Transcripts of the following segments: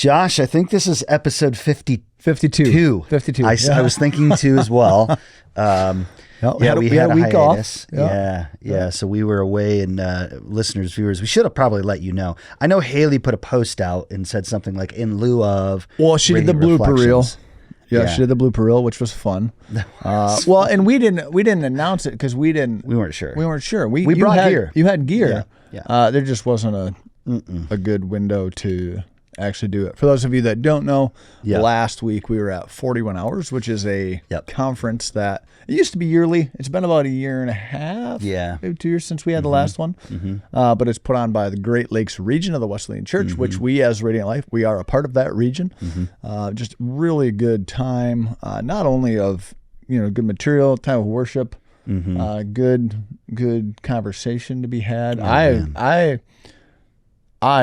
Josh, I think this is episode 52. 52. I was thinking 2 as well. We had a week off. Yeah. So we were away, and listeners, viewers, we should have probably let you know. I know Haley put a post out and said something like, in lieu of. Well, she did the blooper reel. Yeah, she did the blooper reel, which was fun. Well, and we didn't announce it because we weren't sure. We brought gear. You had gear. Yeah. There just wasn't a good window to actually do it. For those of you that don't know, last week we were at 41 Hours, which is a conference that it used to be yearly. It's been about a year and a half, maybe 2 years since we had the last one. But it's put on by the Great Lakes region of the Wesleyan Church, which we as Radiant Life, we are a part of that region. Just really good time, not only of good material, time of worship, good conversation to be had. I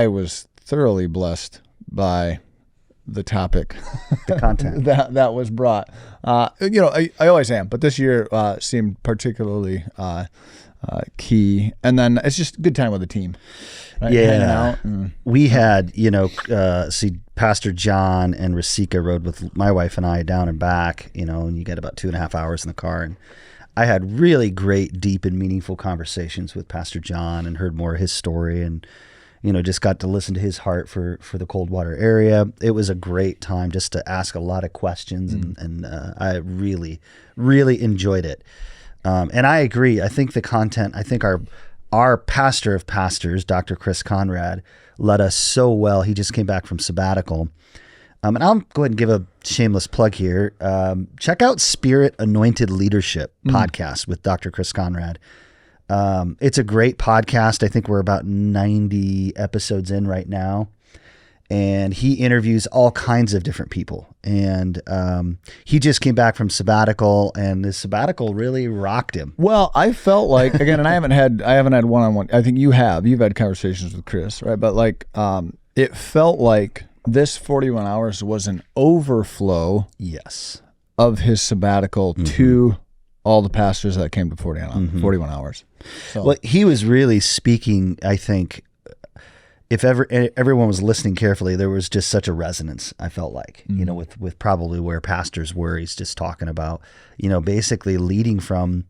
was thoroughly blessed by the topic, the content that was brought. I always am, but this year seemed particularly key. And then it's just a good time with the team. Right? Hanging out. We had, Pastor John and Rasika rode with my wife and I down and back, and you get about 2.5 hours in the car. And I had really great, deep and meaningful conversations with Pastor John and heard more of his story, and just got to listen to his heart for the Coldwater area. It was a great time just to ask a lot of questions, and I really, really enjoyed it. And I agree. I think the content, our pastor of pastors, Dr. Chris Conrad, led us so well. He just came back from sabbatical. And I'll go ahead and give a shameless plug here. Check out Spirit Anointed Leadership podcast with Dr. Chris Conrad. It's a great podcast. I think we're about 90 episodes in right now, and he interviews all kinds of different people. And he just came back from sabbatical, and the sabbatical really rocked him. Well, I felt like, again, and I haven't had one-on-one. I think you've had conversations with Chris, right? But it felt like this 41 Hours was an overflow, of his sabbatical to all the pastors that came to 41 Hours. So. Well, he was really speaking, I think, if everyone was listening carefully, there was just such a resonance, I felt like, with probably where pastors were. He's just talking about, basically leading from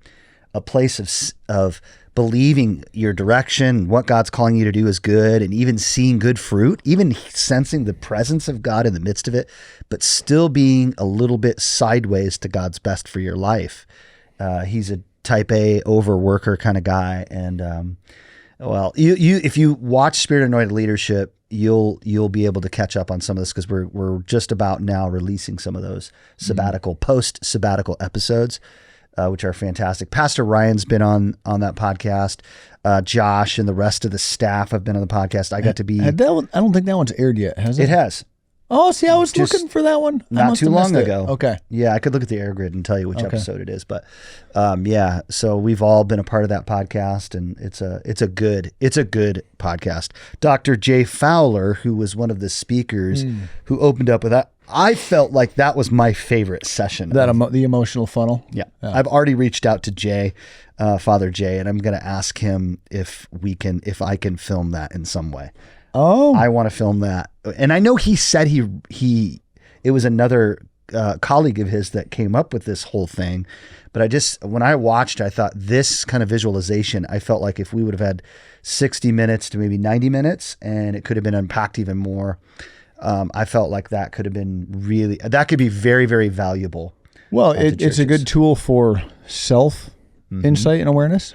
a place of believing your direction, what God's calling you to do is good, and even seeing good fruit, even sensing the presence of God in the midst of it, but still being a little bit sideways to God's best for your life. He's a type A overworker kind of guy. And, if you watch Spirit Anointed Leadership, you'll be able to catch up on some of this, because we're just about now releasing some of those post-sabbatical episodes, which are fantastic. Pastor Ryan's been on that podcast. Josh and the rest of the staff have been on the podcast. I got to be. I don't think that one's aired yet, has it? It has. Oh, see, I was looking for that one. Not too long ago. Okay. Yeah, I could look at the air grid and tell you which episode it is. But so we've all been a part of that podcast, and it's a good podcast. Dr. Jay Fowler, who was one of the speakers who opened up with that, I felt like that was my favorite session. The emotional funnel? Yeah. I've already reached out to Jay, Father Jay, and I'm going to ask him if I can film that in some way. Oh, I want to film that. And I know he said it was another colleague of his that came up with this whole thing. But when I watched, I thought this kind of visualization, I felt like if we would have had 60 minutes to maybe 90 minutes, and it could have been unpacked even more, I felt like that could be very, very valuable. Well, it's a good tool for self insight and awareness.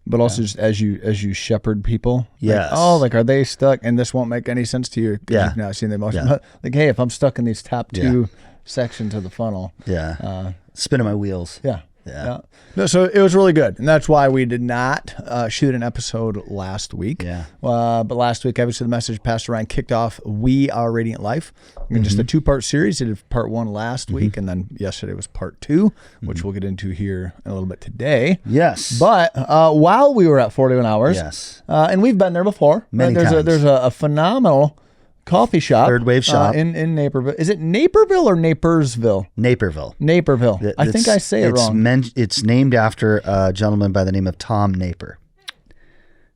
But also just as you shepherd people. Yes. Are they stuck? And this won't make any sense to you because you've now seen the emotion. Yeah. Hey, if I'm stuck in these top two sections of the funnel. Yeah. Spinning my wheels. Yeah. No, so it was really good. And that's why we did not shoot an episode last week. Yeah. But last week, obviously, the message Pastor Ryan kicked off, We Are Radiant Life. Just a 2-part series. He did part 1 last week, and then yesterday was part 2, which we'll get into here in a little bit today. Yes. But while we were at 41 Hours, and we've been there before. Many times. There's a phenomenal coffee shop. Third Wave Shop. In Naperville. Is it Naperville or Napersville? Naperville. I think I say it wrong. It's named after a gentleman by the name of Tom Naper.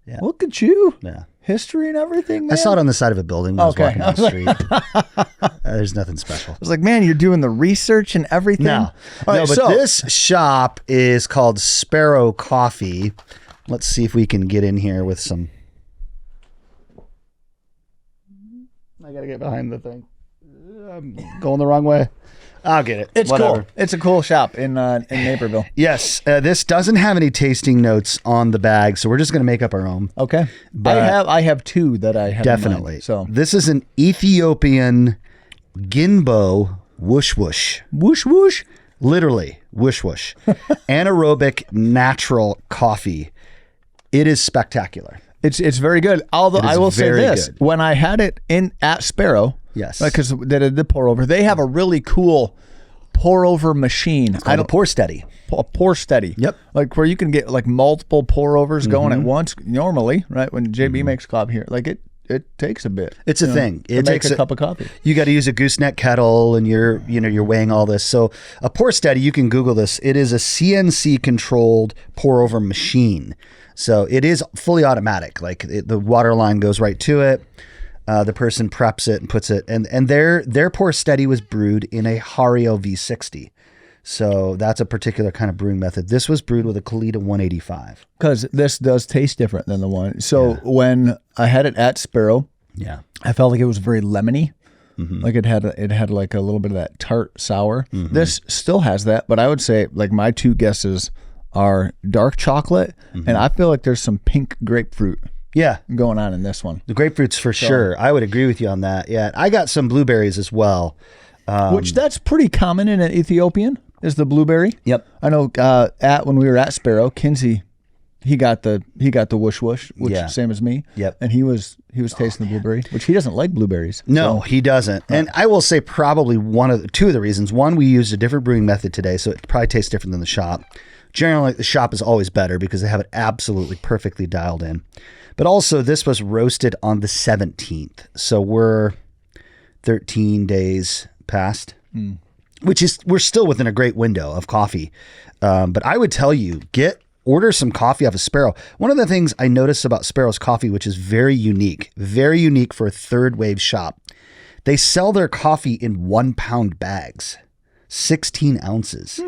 Yeah. Look at you. Yeah. history and everything, man? I saw it on the side of a building when I was walking down the street. There's nothing special. I was like, man, you're doing the research and everything? No. But this shop is called Sparrow Coffee. Let's see if we can get in here with some... I got to get behind the thing. I'm going the wrong way. I'll get it. It's cool. It's a cool shop in Naperville. Yes. This doesn't have any tasting notes on the bag, so we're just going to make up our own. Okay. But I have two that I have definitely. In mind, so this is an Ethiopian Ginbo whoosh whoosh. Whoosh whoosh? Literally, whoosh whoosh. Anaerobic natural coffee. It is spectacular. It's very good. Although I will say this, when I had it at Sparrow, yes, because they did the pour over, they have a really cool pour over machine. I don't pour steady. Pour steady. Yep. Like where you can get like multiple pour overs going at once. Normally, right when JB makes coffee here, like it takes a bit. It's a thing. It takes a cup of coffee. You got to use a gooseneck kettle, and you're weighing all this. So a pour steady, you can Google this. It is a CNC controlled pour over machine. So it is fully automatic. Like the water line goes right to it. The person preps it and puts it, and their pour steady was brewed in a Hario V60. So that's a particular kind of brewing method. This was brewed with a Kalita 185. Because this does taste different than the one. So when I had it at Sparrow, I felt like it was very lemony. Mm-hmm. Like it had like a little bit of that tart sour. Mm-hmm. This still has that, but I would say like my two guesses are dark chocolate, and I feel like there's some pink grapefruit. Going on in this one. The grapefruit's for sure. I would agree with you on that. Yeah, I got some blueberries as well. Which that's pretty common in an Ethiopian, is the blueberry. Yep. I know when we were at Sparrow, Kinsey, he got the whoosh whoosh, which is same as me. Yep. And he was tasting the blueberry, which he doesn't like blueberries. No, he doesn't. And I will say probably two of the reasons. One, we used a different brewing method today, so it probably tastes different than the shop. Generally, the shop is always better because they have it absolutely perfectly dialed in. But also, this was roasted on the 17th. So we're 13 days past, we're still within a great window of coffee. But I would tell you, order some coffee off of Sparrow. One of the things I noticed about Sparrow's coffee, which is very unique for a third wave shop, they sell their coffee in 1 pound bags, 16 ounces.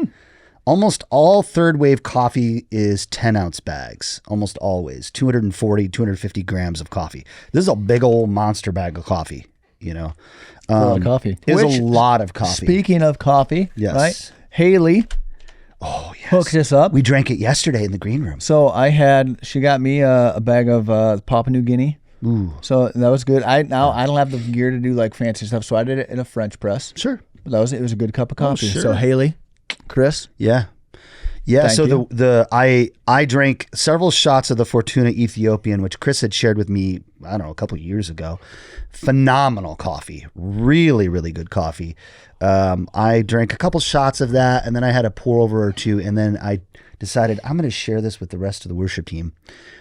Almost all third wave coffee is 10 ounce bags. Almost always 240, 250 grams of coffee. This is a big old monster bag of coffee, a lot of coffee. It's a lot of coffee. Speaking of coffee, right? Haley hooked us up. We drank it yesterday in the green room. So she got me a bag of Papua New Guinea. Ooh. So that was good. I don't have the gear to do like fancy stuff, so I did it in a French press. Sure. But it was a good cup of coffee. Sure. So Haley, Chris. Yeah. So I drank several shots of the Fortuna Ethiopian, which Chris had shared with me, I don't know, a couple of years ago. Phenomenal coffee. Really, really good coffee. I drank a couple shots of that, and then I had a pour over or two, and then I decided I'm going to share this with the rest of the worship team.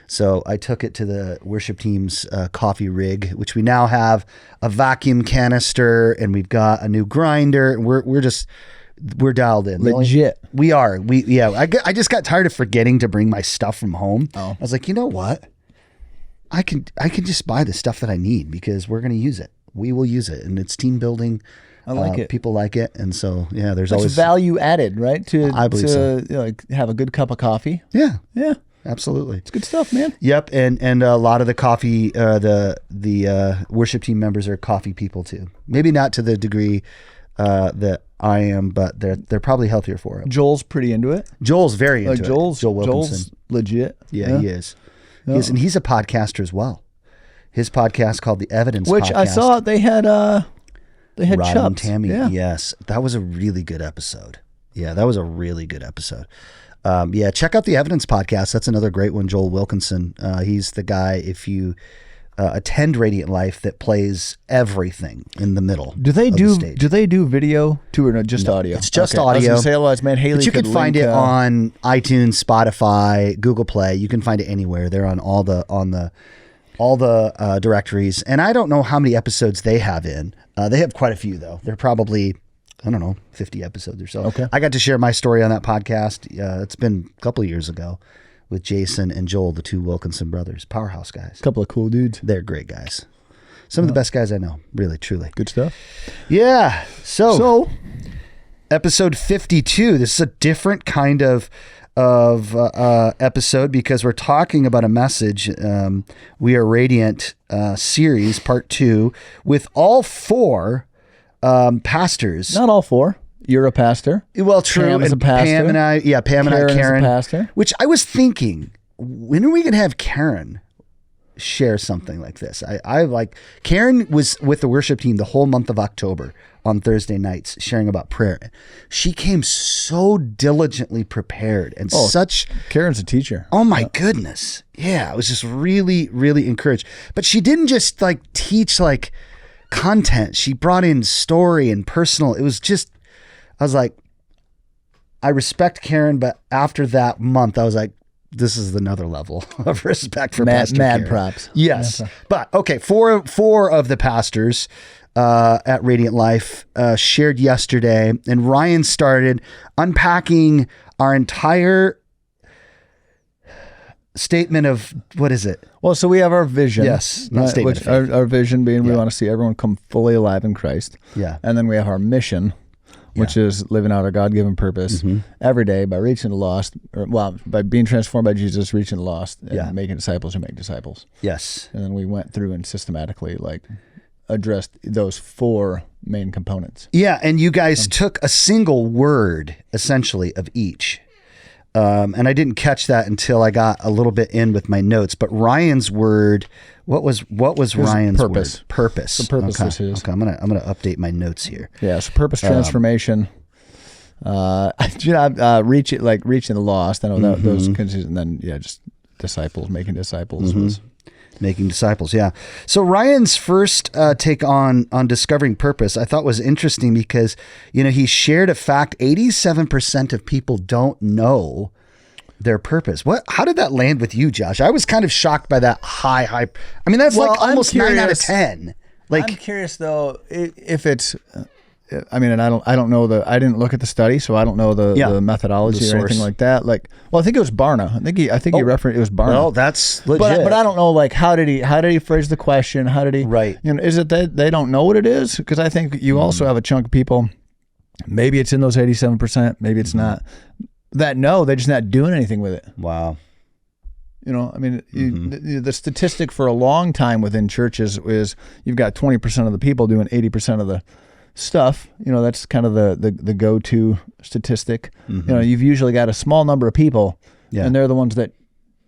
So I took it to the worship team's coffee rig, which we now have a vacuum canister, and we've got a new grinder. And we're dialed in. Legit. We are. I just got tired of forgetting to bring my stuff from home. Oh. I was like, you know what? I can just buy the stuff that I need because we're going to use it. We will use it, and it's team building. I like it. People like it, and so there's always value added, right? I believe so. Like have a good cup of coffee. Yeah. Absolutely. It's good stuff, man. Yep, and a lot of the coffee, the worship team members are coffee people too. Maybe not to the degree that I am, but they're probably healthier for it. Joel's pretty into it. Joel's very into it. Joel Wilkinson. Joel's legit. Yeah, he is. Yeah. And he's a podcaster as well. His podcast called The Evidence Podcast. Which I saw they had Rod Chubbs. And Tammy. Yeah. Yes, that was a really good episode. Check out The Evidence Podcast. That's another great one. Joel Wilkinson. He's the guy, if you attend Radiant Life, that plays everything in the middle. Do they do video too, or just audio? It's just audio. audio. I was gonna say otherwise, man. Haley, but you can find it on iTunes, Spotify, Google Play. You can find it anywhere. They're on all the directories. And I don't know how many episodes they have in. They have quite a few though. They're probably 50 episodes or so. Okay. I got to share my story on that podcast. It's been a couple of years ago with Jason and Joel, the 2 Wilkinson brothers. Powerhouse guys. A couple of cool dudes. They're great guys. Some of the best guys I know, really, truly. Good stuff. Yeah. So episode 52, this is a different kind of episode because we're talking about a message, We Are Radiant series, part 2, with all 4 pastors. Not all 4. You're a pastor. Well, true. Pam is a pastor. Pam and I, Karen is a pastor. Which I was thinking, when are we going to have Karen share something like this? I like, Karen was with the worship team the whole month of October on Thursday nights sharing about prayer. She came so diligently prepared and Karen's a teacher. Oh my goodness. Yeah. I was just really, really encouraged. But she didn't just like teach like content. She brought in story and personal. It was just, I was like, I respect Karen, but after that month, I was like, this is another level of respect for Pastor Karen. Props. Yes. Mad props. But okay, four of the pastors at Radiant Life shared yesterday, and Ryan started unpacking our entire statement of, what is it? Well, so we have our vision. Yes. Not statement which our vision being we want to see everyone come fully alive in Christ. Yeah. And then we have our mission, which is living out our God-given purpose every day by reaching the lost, by being transformed by Jesus, reaching the lost, and making disciples who make disciples. Yes. And then we went through and systematically addressed those 4 main components. Yeah, and you guys took a single word, essentially, of each. And I didn't catch that until I got a little bit in with my notes. But Ryan's word, what was Ryan's purpose. word? Purpose. The purpose was his. Okay, I'm gonna update my notes here. Yeah, so purpose, transformation. Reaching the lost. I know those and then just disciples, making disciples was. Making disciples, yeah. So Ryan's first take on discovering purpose, I thought was interesting because, he shared a fact: 87% of people don't know their purpose. How did that land with you, Josh? I was kind of shocked by that high. I mean, that's almost 9 out of 10. I'm curious though if it's. I mean, and I don't know I didn't look at the study, so I don't know the methodology or anything like that. I think it was Barna. I think he referenced it was Barna. Well, that's legit. But I don't know, how did he phrase the question? How did he? Right. Is it that they don't know what it is? Because I think you also have a chunk of people. Maybe it's in those 87%. Maybe it's not. That they're just not doing anything with it. Wow. The statistic for a long time within churches is you've got 20% of the people doing 80% of the stuff. That's kind of the go-to statistic. You've usually got a small number of people, and they're the ones that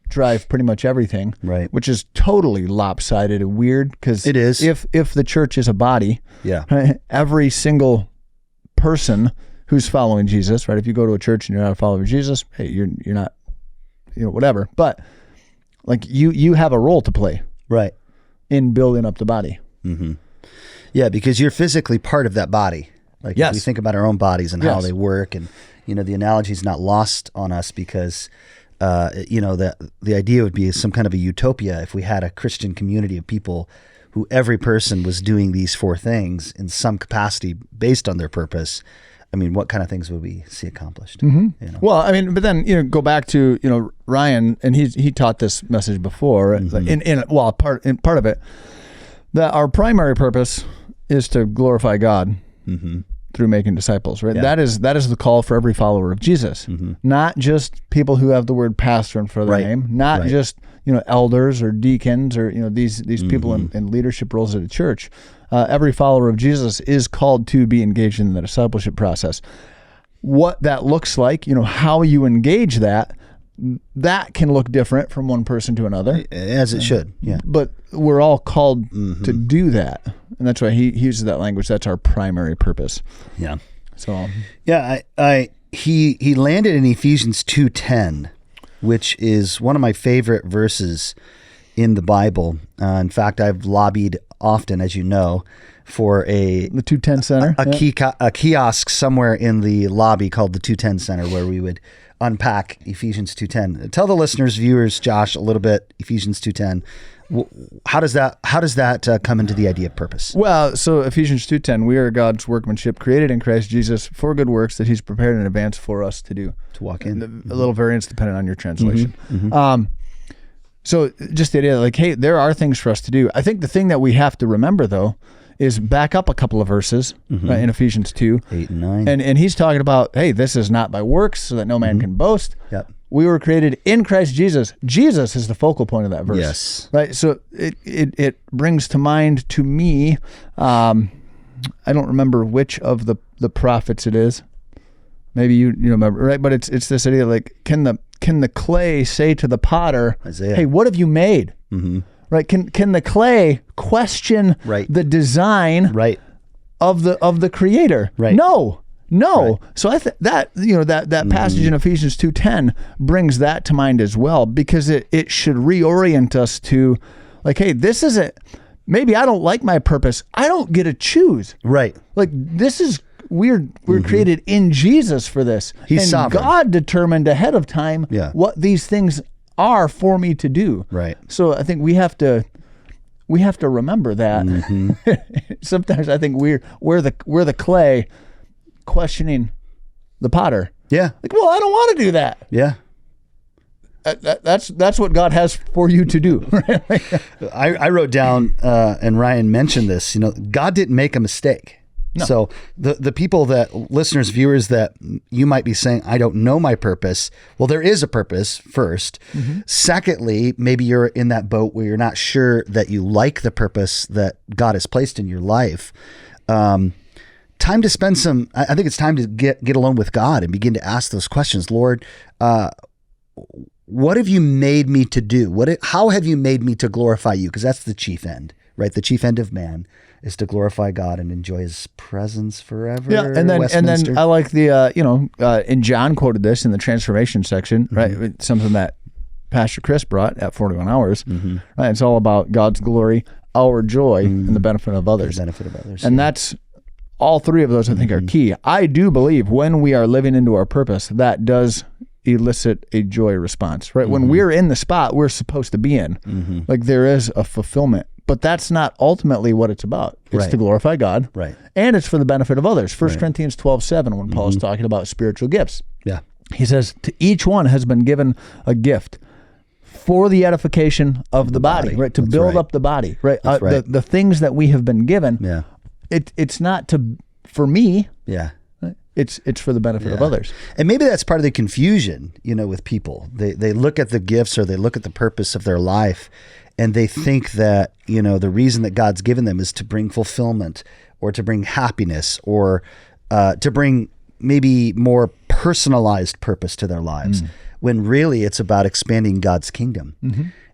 drive pretty much everything, right? Which is totally lopsided and weird because it is. If the church is a body, every single person who's following Jesus, right? If you go to a church and you're not a follower of Jesus, hey, you're not, whatever. But you have a role to play, right, in building up the body. Mm-hmm. Yeah, because you're physically part of that body. If we think about our own bodies and how they work, and the analogy is not lost on us because the idea would be some kind of a utopia if we had a Christian community of people who every person was doing these 4 things in some capacity based on their purpose. I mean, what kind of things would we see accomplished? Mm-hmm. Well, I mean, but then go back to Ryan, and he taught this message before. Part of it, that our primary purpose is to glorify God through making disciples, right? Yeah. That is the call for every follower of Jesus, not just people who have the word pastor in front of their name, not just elders or deacons or these people in leadership roles at a church. Every follower of Jesus is called to be engaged in the discipleship process. What that looks like, how you engage that can look different from one person to another, as it should. Yeah, but we're all called to do that, and that's why he uses that language. That's our primary purpose. Yeah. So he landed in Ephesians 2:10, which is one of my favorite verses in the Bible. In fact, I've lobbied often, as you know, for the 210 Center, a kiosk somewhere in the lobby called the 210 Center, where we would unpack Ephesians 2:10. Tell the listeners, viewers, Josh, a little bit, Ephesians 2:10. How does that come into the idea of purpose? Well, so Ephesians 2:10, we are God's workmanship, created in Christ Jesus for good works that he's prepared in advance for us to do. To walk in. A little variance depending on your translation. So just the idea like, hey, there are things for us to do. I think the thing that we have to remember, though, is back up a couple of verses right, in Ephesians 2. 8 and 9. And he's talking about, hey, this is not by works so that no man can boast. Yep. We were created in Christ Jesus. Jesus is the focal point of that verse. Yes. Right. So it brings to mind to me, I don't remember which of the prophets it is. Maybe you remember, right? But it's this idea like, can the clay say to the potter, Isaiah. hey, what have you made? Right? Can the clay question the design of the creator? Right. No. So I think that that passage in Ephesians 2:10 brings that to mind as well, because it should reorient us to like, hey, this isn't, maybe I don't like my purpose. I don't get to choose. Right. Like this is we're created in Jesus for this. He's sovereign. God determined ahead of time what these things are for me to do. Right. So I think we have to remember that. Sometimes I think we're the clay questioning the potter. Yeah. Like, well, I don't want to do that. Yeah. That's what God has for you to do. I wrote down, and Ryan mentioned this, God didn't make a mistake. No. So the people listeners, viewers that you might be saying, I don't know my purpose. Well, there is a purpose first. Secondly, maybe you're in that boat where you're not sure that you like the purpose that God has placed in your life. Time to spend I think it's time to get alone with God and begin to ask those questions. Lord, what have you made me to do? How have you made me to glorify you? Because that's the chief end, right? The chief end of man is to glorify God and enjoy his presence forever. Yeah, and then I like the, and John quoted this in the transformation section, right? Something that Pastor Chris brought at 41 Hours, right? It's all about God's glory, our joy, and the benefit of others. The benefit of others. And that's, all three of those I think are key. I do believe when we are living into our purpose, that does elicit a joy response, right? When we're in the spot we're supposed to be in, like there is a fulfillment. But that's not ultimately what it's about. It's to glorify God. Right. And it's for the benefit of others. 1 Corinthians 12:7, when Paul is talking about spiritual gifts. Yeah. He says, to each one has been given a gift for the edification of the body, right? To build up the body, right? The things that we have been given, it's not for me. Yeah. It's for the benefit of others. And maybe that's part of the confusion, with people. They look at the gifts or they look at the purpose of their life, and they think that, the reason that God's given them is to bring fulfillment or to bring happiness or to bring maybe more personalized purpose to their lives, when really it's about expanding God's kingdom.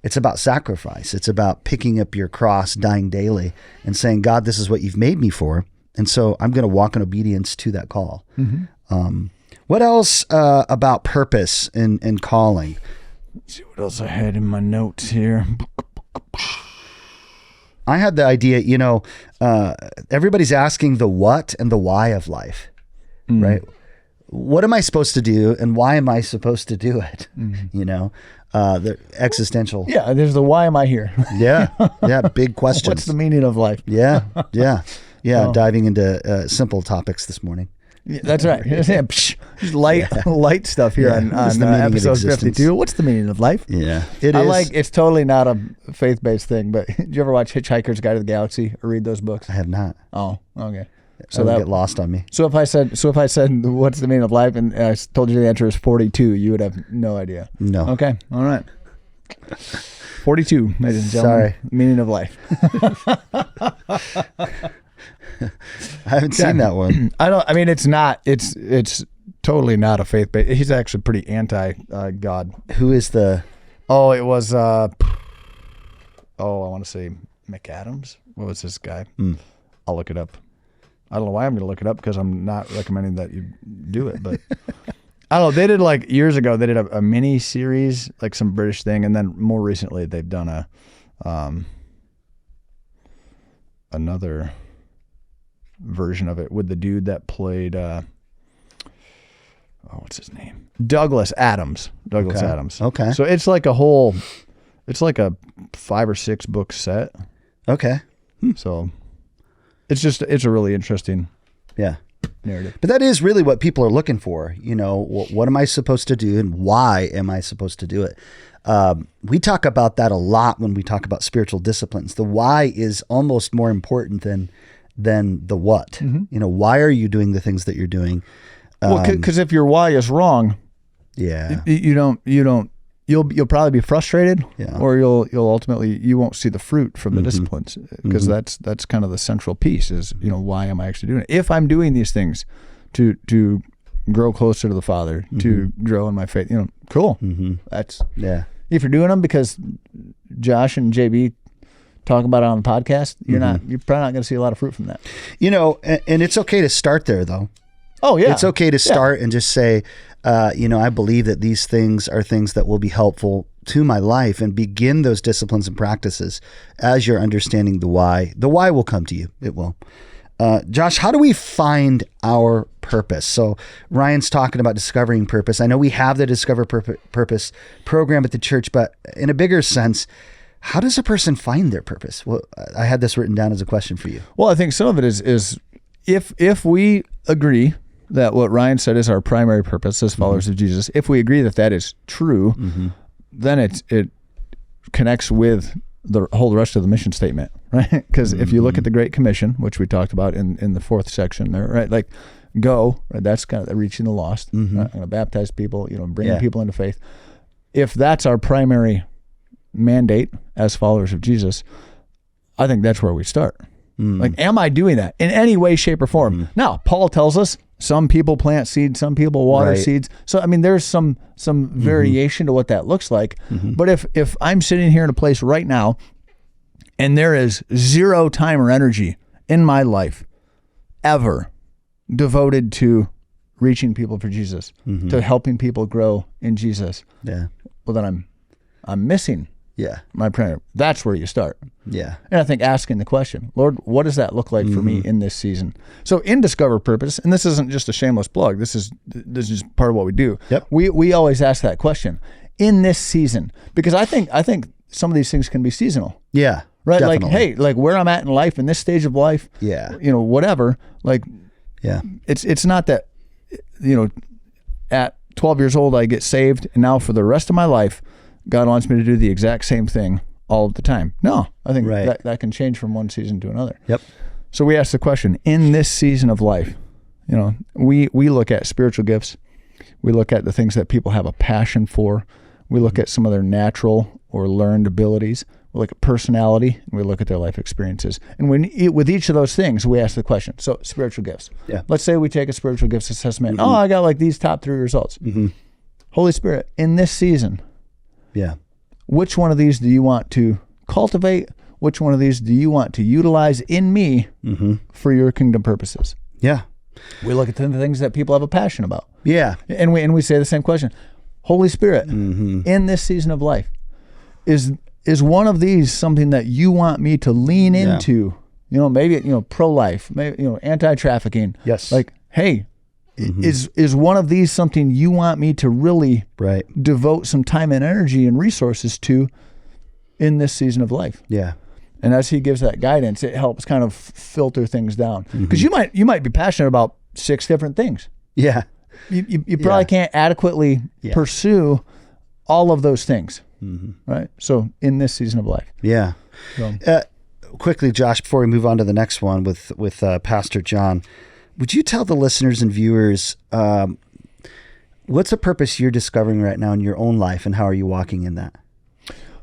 It's about sacrifice. It's about picking up your cross, dying daily, and saying, God, this is what you've made me for. And so I'm going to walk in obedience to that call. What else about purpose and calling? Let's see what else I had in my notes here. I had the idea, everybody's asking the what and the why of life, right? What am I supposed to do and why am I supposed to do it? The existential. Yeah, there's the why am I here? Yeah, big questions. What's the meaning of life? Yeah, diving into simple topics this morning. Yeah, that's right. Just light stuff here on episode 52. What's the meaning of life? Yeah, it's totally not a faith-based thing, but did you ever watch Hitchhiker's Guide to the Galaxy or read those books? I have not. Oh, okay. So that get lost on me. So if I said what's the meaning of life and I told you the answer is 42, you would have no idea. No. Okay. All right. 42, ladies and gentlemen. Sorry. Meaning of life. I haven't seen that one. It's totally not a faith-based. He's actually pretty anti-God. Who is the? Oh, it was. I want to say McAdams. What was this guy? I'll look it up. I don't know why I'm going to look it up because I'm not recommending that you do it, but I don't know. They did years ago. They did a mini series, some British thing, and then more recently they've done another version of it with the dude that played what's his name? Douglas Adams. Adams. Okay. So it's like a 5 or 6 book set. Okay. So it's a really interesting narrative. But that is really what people are looking for. What am I supposed to do and why am I supposed to do it? We talk about that a lot when we talk about spiritual disciplines. The why is almost more important than the what. Why are you doing the things that you're doing? Well, because if your why is wrong, you'll probably be frustrated, or you'll ultimately, you won't see the fruit from the disciplines, because that's kind of the central piece is, why am I actually doing it? If I'm doing these things to grow closer to the Father, to grow in my faith, cool. That's, if you're doing them because Josh and JB talk about it on the podcast, you're probably not going to see a lot of fruit from that. And it's okay to start there though. Oh yeah. It's okay to start and just say, I believe that these things are things that will be helpful to my life, and begin those disciplines and practices as you're understanding the why. The why will come to you. It will. Josh, how do we find our purpose? So Ryan's talking about discovering purpose. I know we have the Discover Purpose program at the church, but in a bigger sense, how does a person find their purpose? Well, I had this written down as a question for you. Well, I think some of it is if we agree that what Ryan said is our primary purpose as followers of Jesus, if we agree that that is true, then it connects with the whole rest of the mission statement, right? Because if you look at the Great Commission, which we talked about in the 4th section there, right? Like, go, right? That's kind of reaching the lost. Right? I'm going to baptize people, bringing people into faith. If that's our primary mandate as followers of Jesus, I think that's where we start. Like, am I doing that in any way, shape, or form? Now, Paul tells us some people plant seeds, some people water seeds. So, I mean, there's some variation to what that looks like. But if I'm sitting here in a place right now and there is 0 time or energy in my life ever devoted to reaching people for Jesus, to helping people grow in Jesus, well, then I'm missing my prayer. That's where you start. And I think asking the question, Lord, what does that look like for me in this season? So in Discover Purpose, and this isn't just a shameless plug, this is part of what we do. We always ask that question in this season, because I think some of these things can be seasonal. Right. Definitely. Like, hey, like where I'm at in life, in this stage of life, whatever, like, it's not that, at 12 years old, I get saved, and now for the rest of my life, God wants me to do the exact same thing all of the time. No, I think that can change from one season to another. So we ask the question, in this season of life, we look at spiritual gifts. We look at the things that people have a passion for. We look at some of their natural or learned abilities. We look at personality, and we look at their life experiences. And with each of those things, we ask the question. So spiritual gifts. Let's say we take a spiritual gifts assessment. I got like these top 3 results. Holy Spirit, in this season, which one of these do you want to cultivate? Which one of these do you want to utilize in me for your kingdom purposes? We look at the things that people have a passion about. And we say the same question. Holy Spirit, in this season of life, is one of these something that you want me to lean into? Maybe pro-life, maybe anti-trafficking. Like, hey, is one of these something you want me to really devote some time and energy and resources to in this season of life? And as he gives that guidance, it helps kind of filter things down, because you might be passionate about 6 different things. You probably can't adequately pursue all of those things, right? So in this season of life. Quickly, Josh, before we move on to the next one with Pastor John, would you tell the listeners and viewers what's a purpose you're discovering right now in your own life, and how are you walking in that?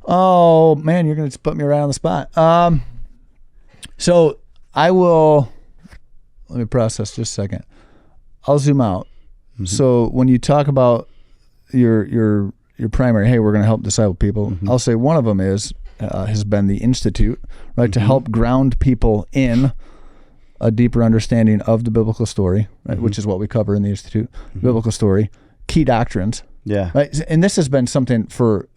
Oh man, you're going to put me right on the spot. So I will, let me process just a second. I'll zoom out. So when you talk about your primary, hey, we're going to help disciple people, I'll say one of them has been the Institute, right? To help ground people in a deeper understanding of the biblical story, right? Which is what we cover in the Institute, biblical story, key doctrines. Right? And this has been something for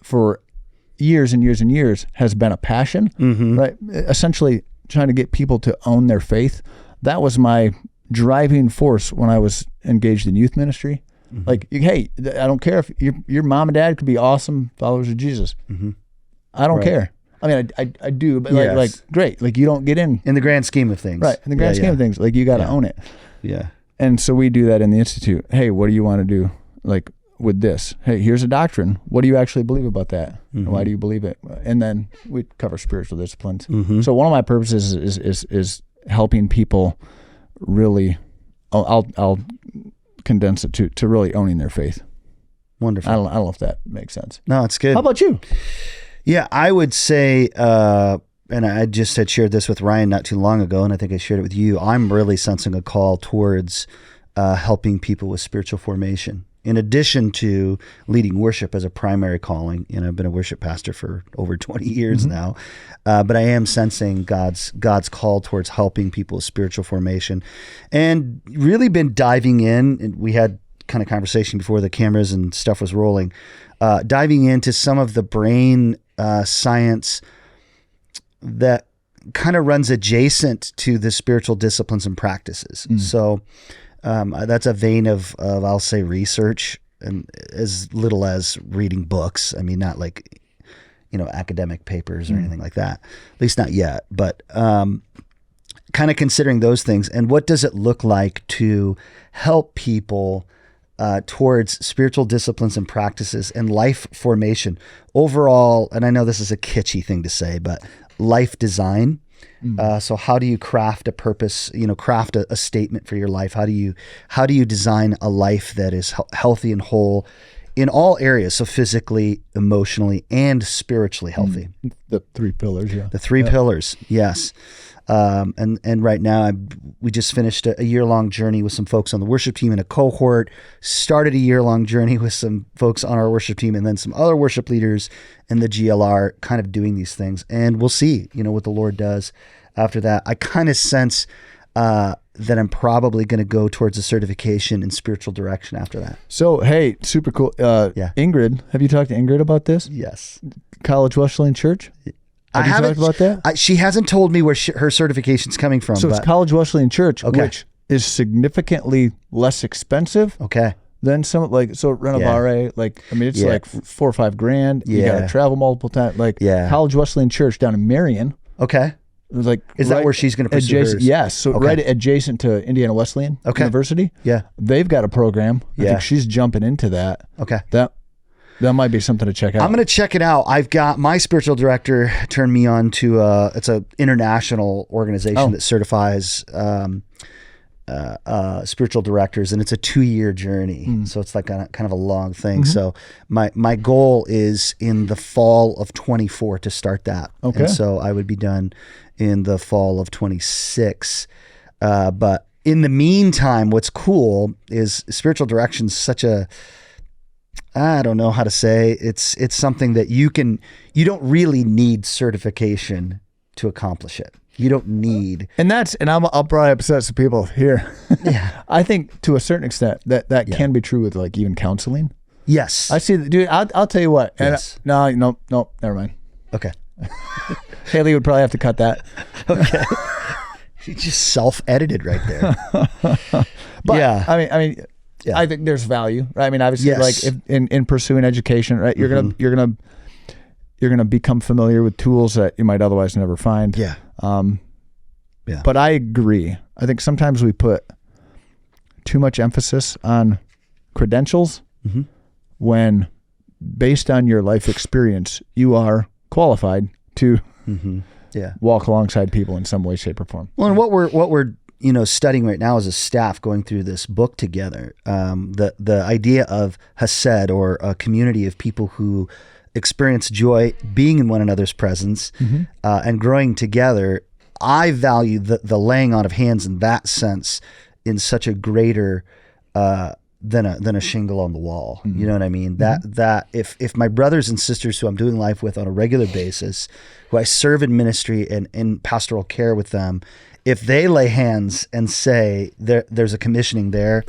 years and years and years, has been a passion, right? Essentially trying to get people to own their faith. That was my driving force when I was engaged in youth ministry. Mm-hmm. Like, hey, I don't care if your mom and dad could be awesome followers of Jesus. Mm-hmm. I don't care. I mean, I do, but like great. Like, you don't get in the grand scheme of things. Right. In the grand scheme of things, like, you got to own it. Yeah. And so we do that in the Institute. Hey, what do you want to do? Like, with this, hey, here's a doctrine. What do you actually believe about that? Mm-hmm. Why do you believe it? And then we cover spiritual disciplines. Mm-hmm. So one of my purposes is helping people really. I'll condense it to really owning their faith. Wonderful. I don't know if that makes sense. No, it's good. How about you? Yeah, I would say, and I just had shared this with Ryan not too long ago, and I think I shared it with you. I'm really sensing a call towards helping people with spiritual formation. In addition to leading worship as a primary calling, I've been a worship pastor for over 20 years mm-hmm. now, but I am sensing God's call towards helping people with spiritual formation, and really been diving in. And we had kind of conversation before the cameras and stuff was rolling, diving into some of the brain science that kind of runs adjacent to the spiritual disciplines and practices. Mm. So. That's a vein of I'll say research, and as little as reading books. I mean, not like, academic papers or anything like that, at least not yet, but kind of considering those things. And what does it look like to help people towards spiritual disciplines and practices and life formation overall? And I know this is a kitschy thing to say, but life design. So how do you craft a purpose, craft a statement for your life? How do you design a life that is healthy and whole in all areas? So physically, emotionally, and spiritually healthy. The three pillars, yeah. The three pillars, yes. And right now we just finished a year-long journey with some folks on the worship team in a cohort, started a year-long journey with some folks on our worship team, and then some other worship leaders in the GLR kind of doing these things. And we'll see, what the Lord does after that. I kind of sense that I'm probably going to go towards a certification in spiritual direction after that. So, hey, super cool. Ingrid, have you talked to Ingrid about this? Yes. College Wesleyan Church? Have you talked about that? She hasn't told me where her certification's coming from. So it's College Wesleyan Church, which is significantly less expensive. Okay. Than some Renovare, it's like $4 or $5 grand. You got to travel multiple times. College Wesleyan Church down in Marion. Okay. It was like is that where she's going to pursue hers? Yes. So right adjacent to Indiana Wesleyan University. Yeah. They've got a program. I think she's jumping into that. Okay. That might be something to check out. I'm going to check it out. I've got my spiritual director turned me on to it's an international organization that certifies spiritual directors, and it's a 2-year journey. So it's like kind of a long thing. Mm-hmm. So my goal is in the fall of 24 to start that. Okay. And so I would be done in the fall of 26. But in the meantime, what's cool is spiritual direction is such a, I don't know how to say, it's something that you don't really need certification to accomplish it. You don't need. And I'll probably upset some people here. Yeah. I think to a certain extent that can be true with like even counseling. Yes. I see that, dude. I'll tell you what. Yes. No, never mind. Okay. Haley would probably have to cut that. Okay. You just self-edited right there. But yeah. I mean, I think there's value, right? I mean, obviously, like if, in pursuing education, right? You're gonna become familiar with tools that you might otherwise never find. Yeah. But I agree. I think sometimes we put too much emphasis on credentials when, based on your life experience, you are qualified to walk alongside people in some way, shape, or form. Well, and what we're studying right now as a staff going through this book together, the idea of Hesed, or a community of people who experience joy being in one another's presence and growing together. I value the laying on of hands in that sense in such a greater than a shingle on the wall. You know what I mean? That if my brothers and sisters who I'm doing life with on a regular basis, who I serve in ministry and in pastoral care with them, if they lay hands and say there's a commissioning there,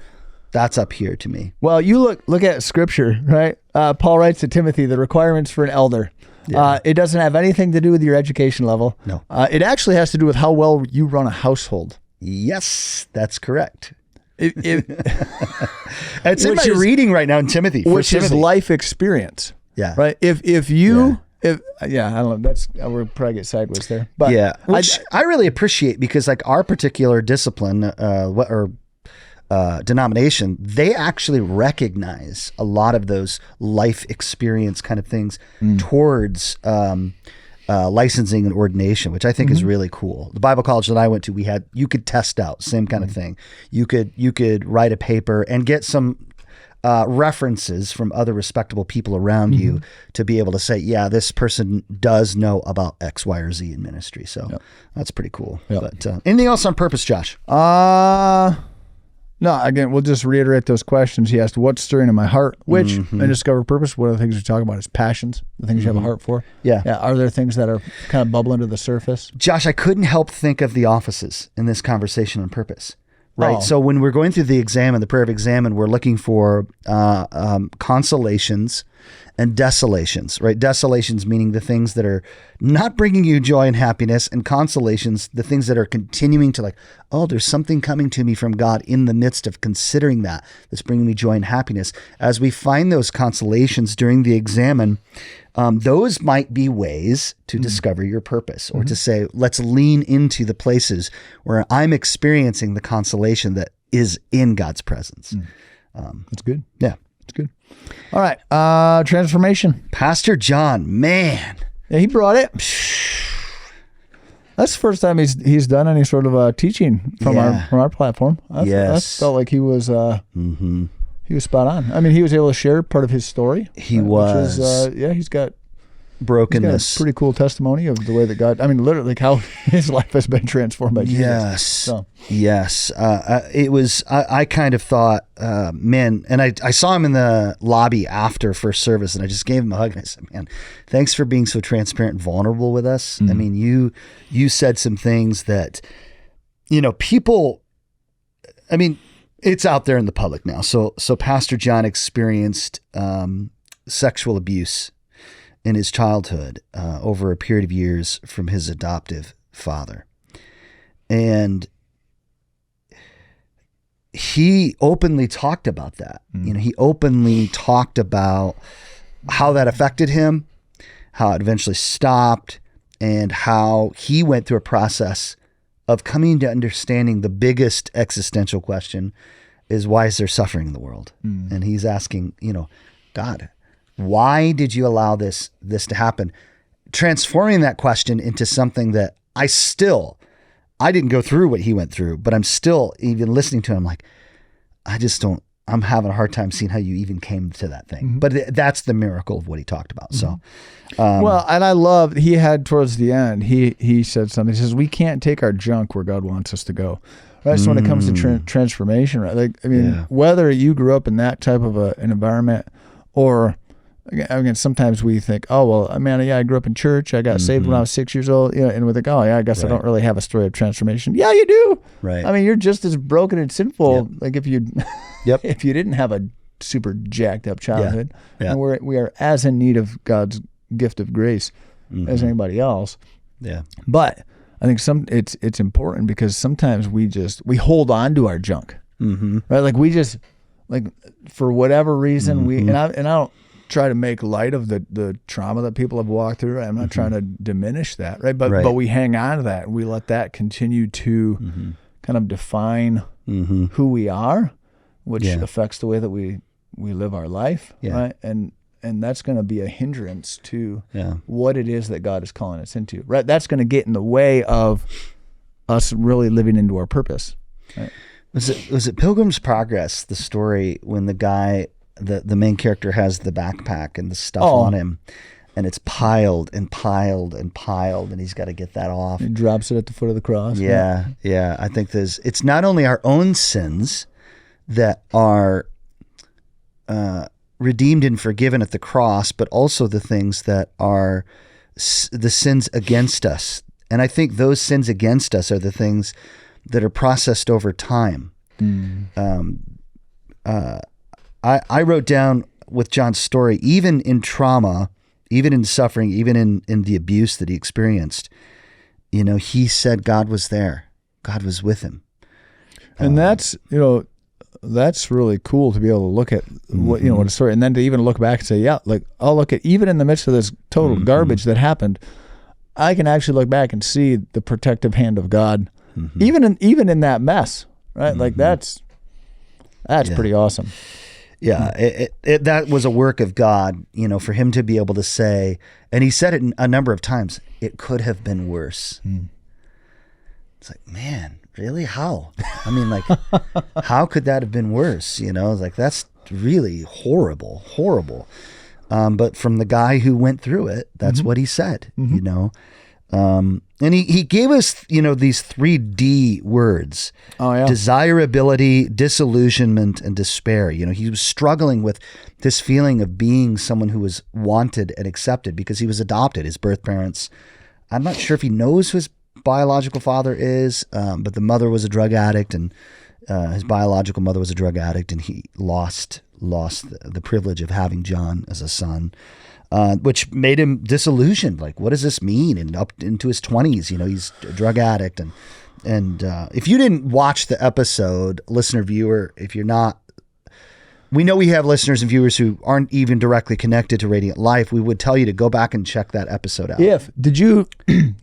that's up here to me. Well, you look at scripture, right? Paul writes to Timothy, the requirements for an elder. Yeah. It doesn't have anything to do with your education level. No. It actually has to do with how well you run a household. Yes, that's correct. It's in my reading right now in Timothy, which is life experience. Yeah. Right. If I don't know. We'll probably get sideways there. But yeah, which I really appreciate, because like our particular discipline, denomination, they actually recognize a lot of those life experience kind of things towards licensing and ordination, which I think is really cool. The Bible college that I went to, you could test out, same kind of thing. You could write a paper and get some references from other respectable people around you to be able to say, yeah, this person does know about X, Y, or Z in ministry. So that's pretty cool. Yep. But anything else on purpose, Josh? No, again, we'll just reiterate those questions. He asked, what's stirring in my heart? Which, in Discover Purpose, one of the things we talk about is passions, the things you have a heart for. Yeah. Are there things that are kind of bubbling to the surface? Josh, I couldn't help think of the offices in this conversation on purpose. Right. Oh. So when we're going through the prayer of examine, we're looking for consolations and desolations, right? Desolations meaning the things that are not bringing you joy and happiness, and consolations, the things that are continuing to there's something coming to me from God in the midst of considering that's bringing me joy and happiness. As we find those consolations during the examine, those might be ways to discover your purpose, or to say, let's lean into the places where I'm experiencing the consolation that is in God's presence. That's good. Yeah. That's good. All right. Transformation. Pastor John, man. Yeah, he brought it. That's the first time he's done any sort of teaching from our platform. I felt like he was he was spot on. I mean, he was able to share part of his story. He was. Which is, he's got brokenness. He's got a pretty cool testimony of the way that God, I mean, literally how his life has been transformed by Jesus. Yes. So. Yes. It was, I kind of thought, man, and I saw him in the lobby after first service, and I just gave him a hug, and I said, man, thanks for being so transparent and vulnerable with us. I mean, you said some things that, people, I mean, it's out there in the public now. So Pastor John experienced sexual abuse in his childhood over a period of years from his adoptive father. And he openly talked about that. He openly talked about how that affected him, how it eventually stopped, and how he went through a process of coming to understanding the biggest existential question is, why is there suffering in the world? And he's asking, God, why did you allow this to happen? Transforming that question into something that I didn't go through what he went through, but I'm still, even listening to him, like, I'm having a hard time seeing how you even came to that thing. But that's the miracle of what he talked about. So, well, and I love, he had towards the end, he said something. He says, we can't take our junk where God wants us to go. Right. So when it comes to transformation, right? Like, I mean, whether you grew up in that type of an environment, or again, sometimes we think, oh, well, man, I grew up in church. I got saved when I was 6 years old. And we think, oh, yeah, I guess I don't really have a story of transformation. Yeah, you do. Right. I mean, you're just as broken and sinful. Like if you didn't have a super jacked up childhood, and we are as in need of God's gift of grace as anybody else. Yeah. But I think it's important, because sometimes we hold on to our junk, right? Like we just, like, for whatever reason, and I don't try to make light of the trauma that people have walked through. I'm not trying to diminish that, right? But we hang on to that, and we let that continue to kind of define who we are, which affects the way that we live our life, right? And that's going to be a hindrance to what it is that God is calling us into, right? That's going to get in the way of us really living into our purpose. Right? Was it Pilgrim's Progress, the story when the guy, the main character, has the backpack and the stuff on him, and it's piled and piled and piled, and he's got to get that off. He drops it at the foot of the cross. Yeah. I think it's not only our own sins that are redeemed and forgiven at the cross, but also the things that are the sins against us. And I think those sins against us are the things that are processed over time. I wrote down with John's story, even in trauma, even in suffering, even in the abuse that he experienced, he said God was there. God was with him. And that's, that's really cool to be able to look at what what a story, and then to even look back and say, yeah, like I'll look at even in the midst of this total garbage that happened, I can actually look back and see the protective hand of God, even in that mess, right? Like that's pretty awesome. Yeah, that was a work of God, for him to be able to say, and he said it a number of times, it could have been worse. It's like, man, really? How? I mean, like, how could that have been worse? It's like, that's really horrible. But from the guy who went through it, that's what he said, and he gave us, these 3 D words, desirability, disillusionment, and despair. He was struggling with this feeling of being someone who was wanted and accepted because he was adopted. His birth parents, I'm not sure if he knows who his biological father is, but the mother was a drug addict, and his biological mother was a drug addict, and he lost the privilege of having John as a son. Which made him disillusioned. Like, what does this mean? And up into his 20s, he's a drug addict. And if you didn't watch the episode, listener, viewer, if you're not, we know we have listeners and viewers who aren't even directly connected to Radiant Life. We would tell you to go back and check that episode out. Did you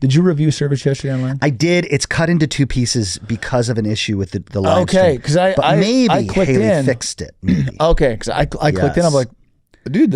review service yesterday online? I did. It's cut into 2 pieces because of an issue with the live stream. Okay, because I clicked Haley in. fixed it. Maybe. Okay, because I clicked in. I'm like, dude,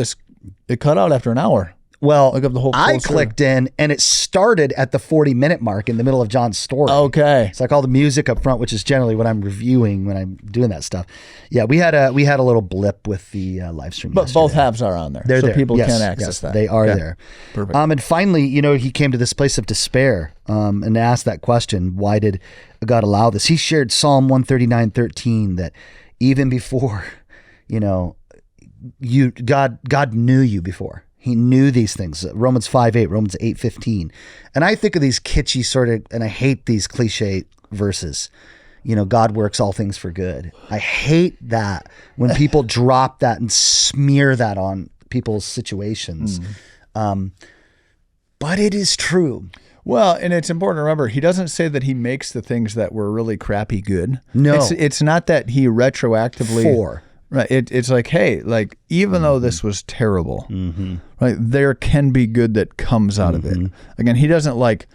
it cut out after an hour. Well, look up the whole I clicked in and it started at the 40-minute mark in the middle of John's story. Okay. It's like all the music up front, which is generally what I'm reviewing when I'm doing that stuff. Yeah, we had a little blip with the live stream. But both halves are on there. They're so there. People can access that. They are there. Perfect. And finally, he came to this place of despair and asked that question, why did God allow this? He shared Psalm 139:13 that even before, God knew you before. He knew these things. Romans 5:8, Romans 8:15. And I think of these kitschy sort of, and I hate these cliche verses. God works all things for good. I hate that when people drop that and smear that on people's situations. But it is true. Well, and it's important to remember, he doesn't say that he makes the things that were really crappy good. No. It's not that he retroactively... Right. It's like, hey, like, even though this was terrible, right, there can be good that comes out of it. Again, he doesn't like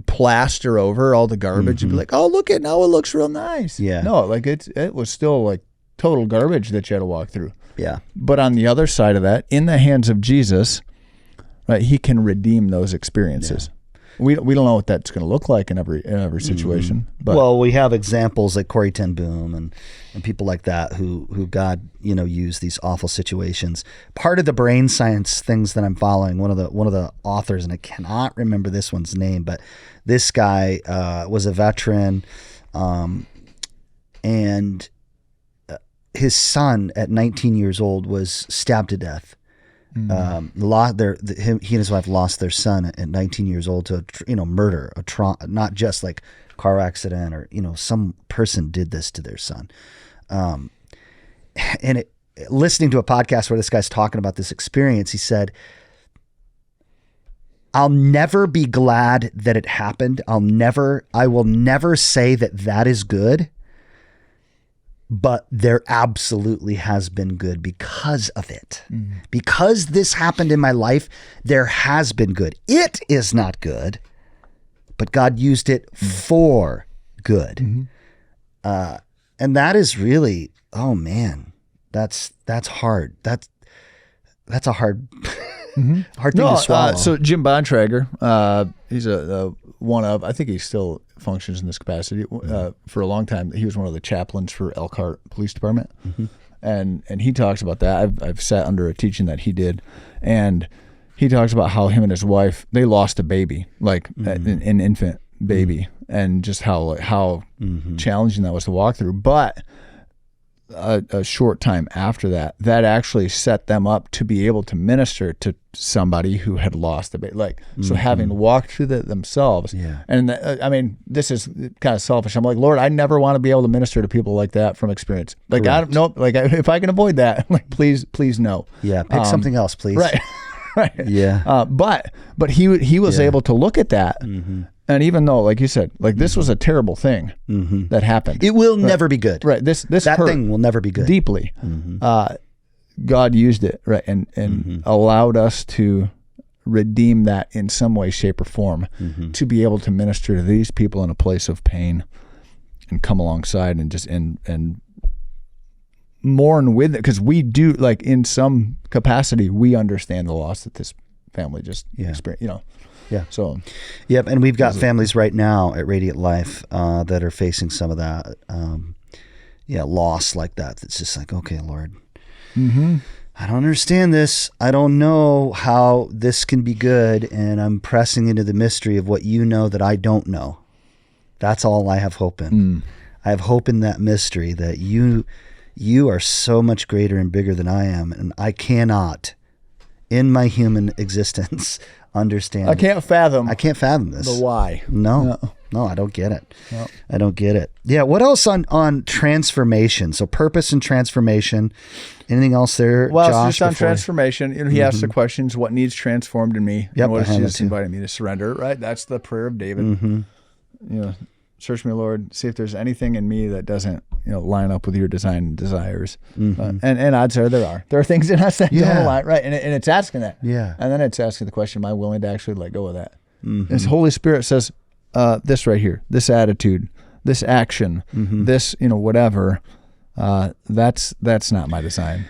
plaster over all the garbage and be like, oh, look at now it looks real nice. Yeah. No, like it was still like total garbage that you had to walk through. Yeah. But on the other side of that, in the hands of Jesus, right, he can redeem those experiences. Yeah. We don't know what that's going to look like in every situation. But well, we have examples like Corrie ten Boom and people like that who God used these awful situations. Part of the brain science things that I'm following, one of the authors, and I cannot remember this one's name, but this guy was a veteran, and his son at 19 years old was stabbed to death. He and his wife lost their son at 19 years old to murder, not just like car accident or some person did this to their son. And listening to a podcast where this guy's talking about this experience, he said, "I'll never be glad that it happened. I will never say that is good." But there absolutely has been good because of it. Because this happened in my life, there has been good. It is not good, but God used it for good. And that is really, oh man, that's hard. That's a hard hard thing to swallow. So Jim Bontrager, he's I think he still functions in this capacity. For a long time, he was one of the chaplains for Elkhart Police Department. And he talks about that. I've sat under a teaching that he did, and he talks about how him and his wife, they lost a baby, like an infant baby, and just how challenging that was to walk through. But a short time after that actually set them up to be able to minister to somebody who had lost a baby. So having walked through that themselves. Yeah. And I mean, this is kind of selfish. I'm like, Lord, I never want to be able to minister to people like that from experience. Like, correct. I don't know, if I can avoid that, like, please no. Yeah. Pick something else, please. Right. Right. Yeah. But he was able to look at that And even though, like you said, like this was a terrible thing that happened. It will never be good. Right. That thing will never be good. Deeply. God used it, right, and allowed us to redeem that in some way, shape, or form to be able to minister to these people in a place of pain and come alongside and just and mourn with it, because we do, like, in some capacity, we understand the loss that this family just experienced, Yeah. So, yep. And we've got families right now at Radiant Life that are facing some of that, loss like that. It's just like, okay, Lord, I don't understand this. I don't know how this can be good. And I'm pressing into the mystery of what you know that I don't know. That's all I have hope in. I have hope in that mystery that you are so much greater and bigger than I am. And I cannot, in my human existence, understand. I can't fathom this. The why. No, I don't get it. No. I don't get it. Yeah. What else on transformation? So purpose and transformation. Anything else there, well, Josh? Just on transformation, he asked the questions, what needs transformed in me? Yep, and what is Jesus inviting me to surrender, right? That's the prayer of David. Search me, Lord, see if there's anything in me that doesn't, line up with your design and desires. And odds are there are things in us that don't align, right? And it's asking that. Yeah. And then it's asking the question, am I willing to actually let go of that? This Holy Spirit says, this right here, this attitude, this action, this, whatever, that's not my design.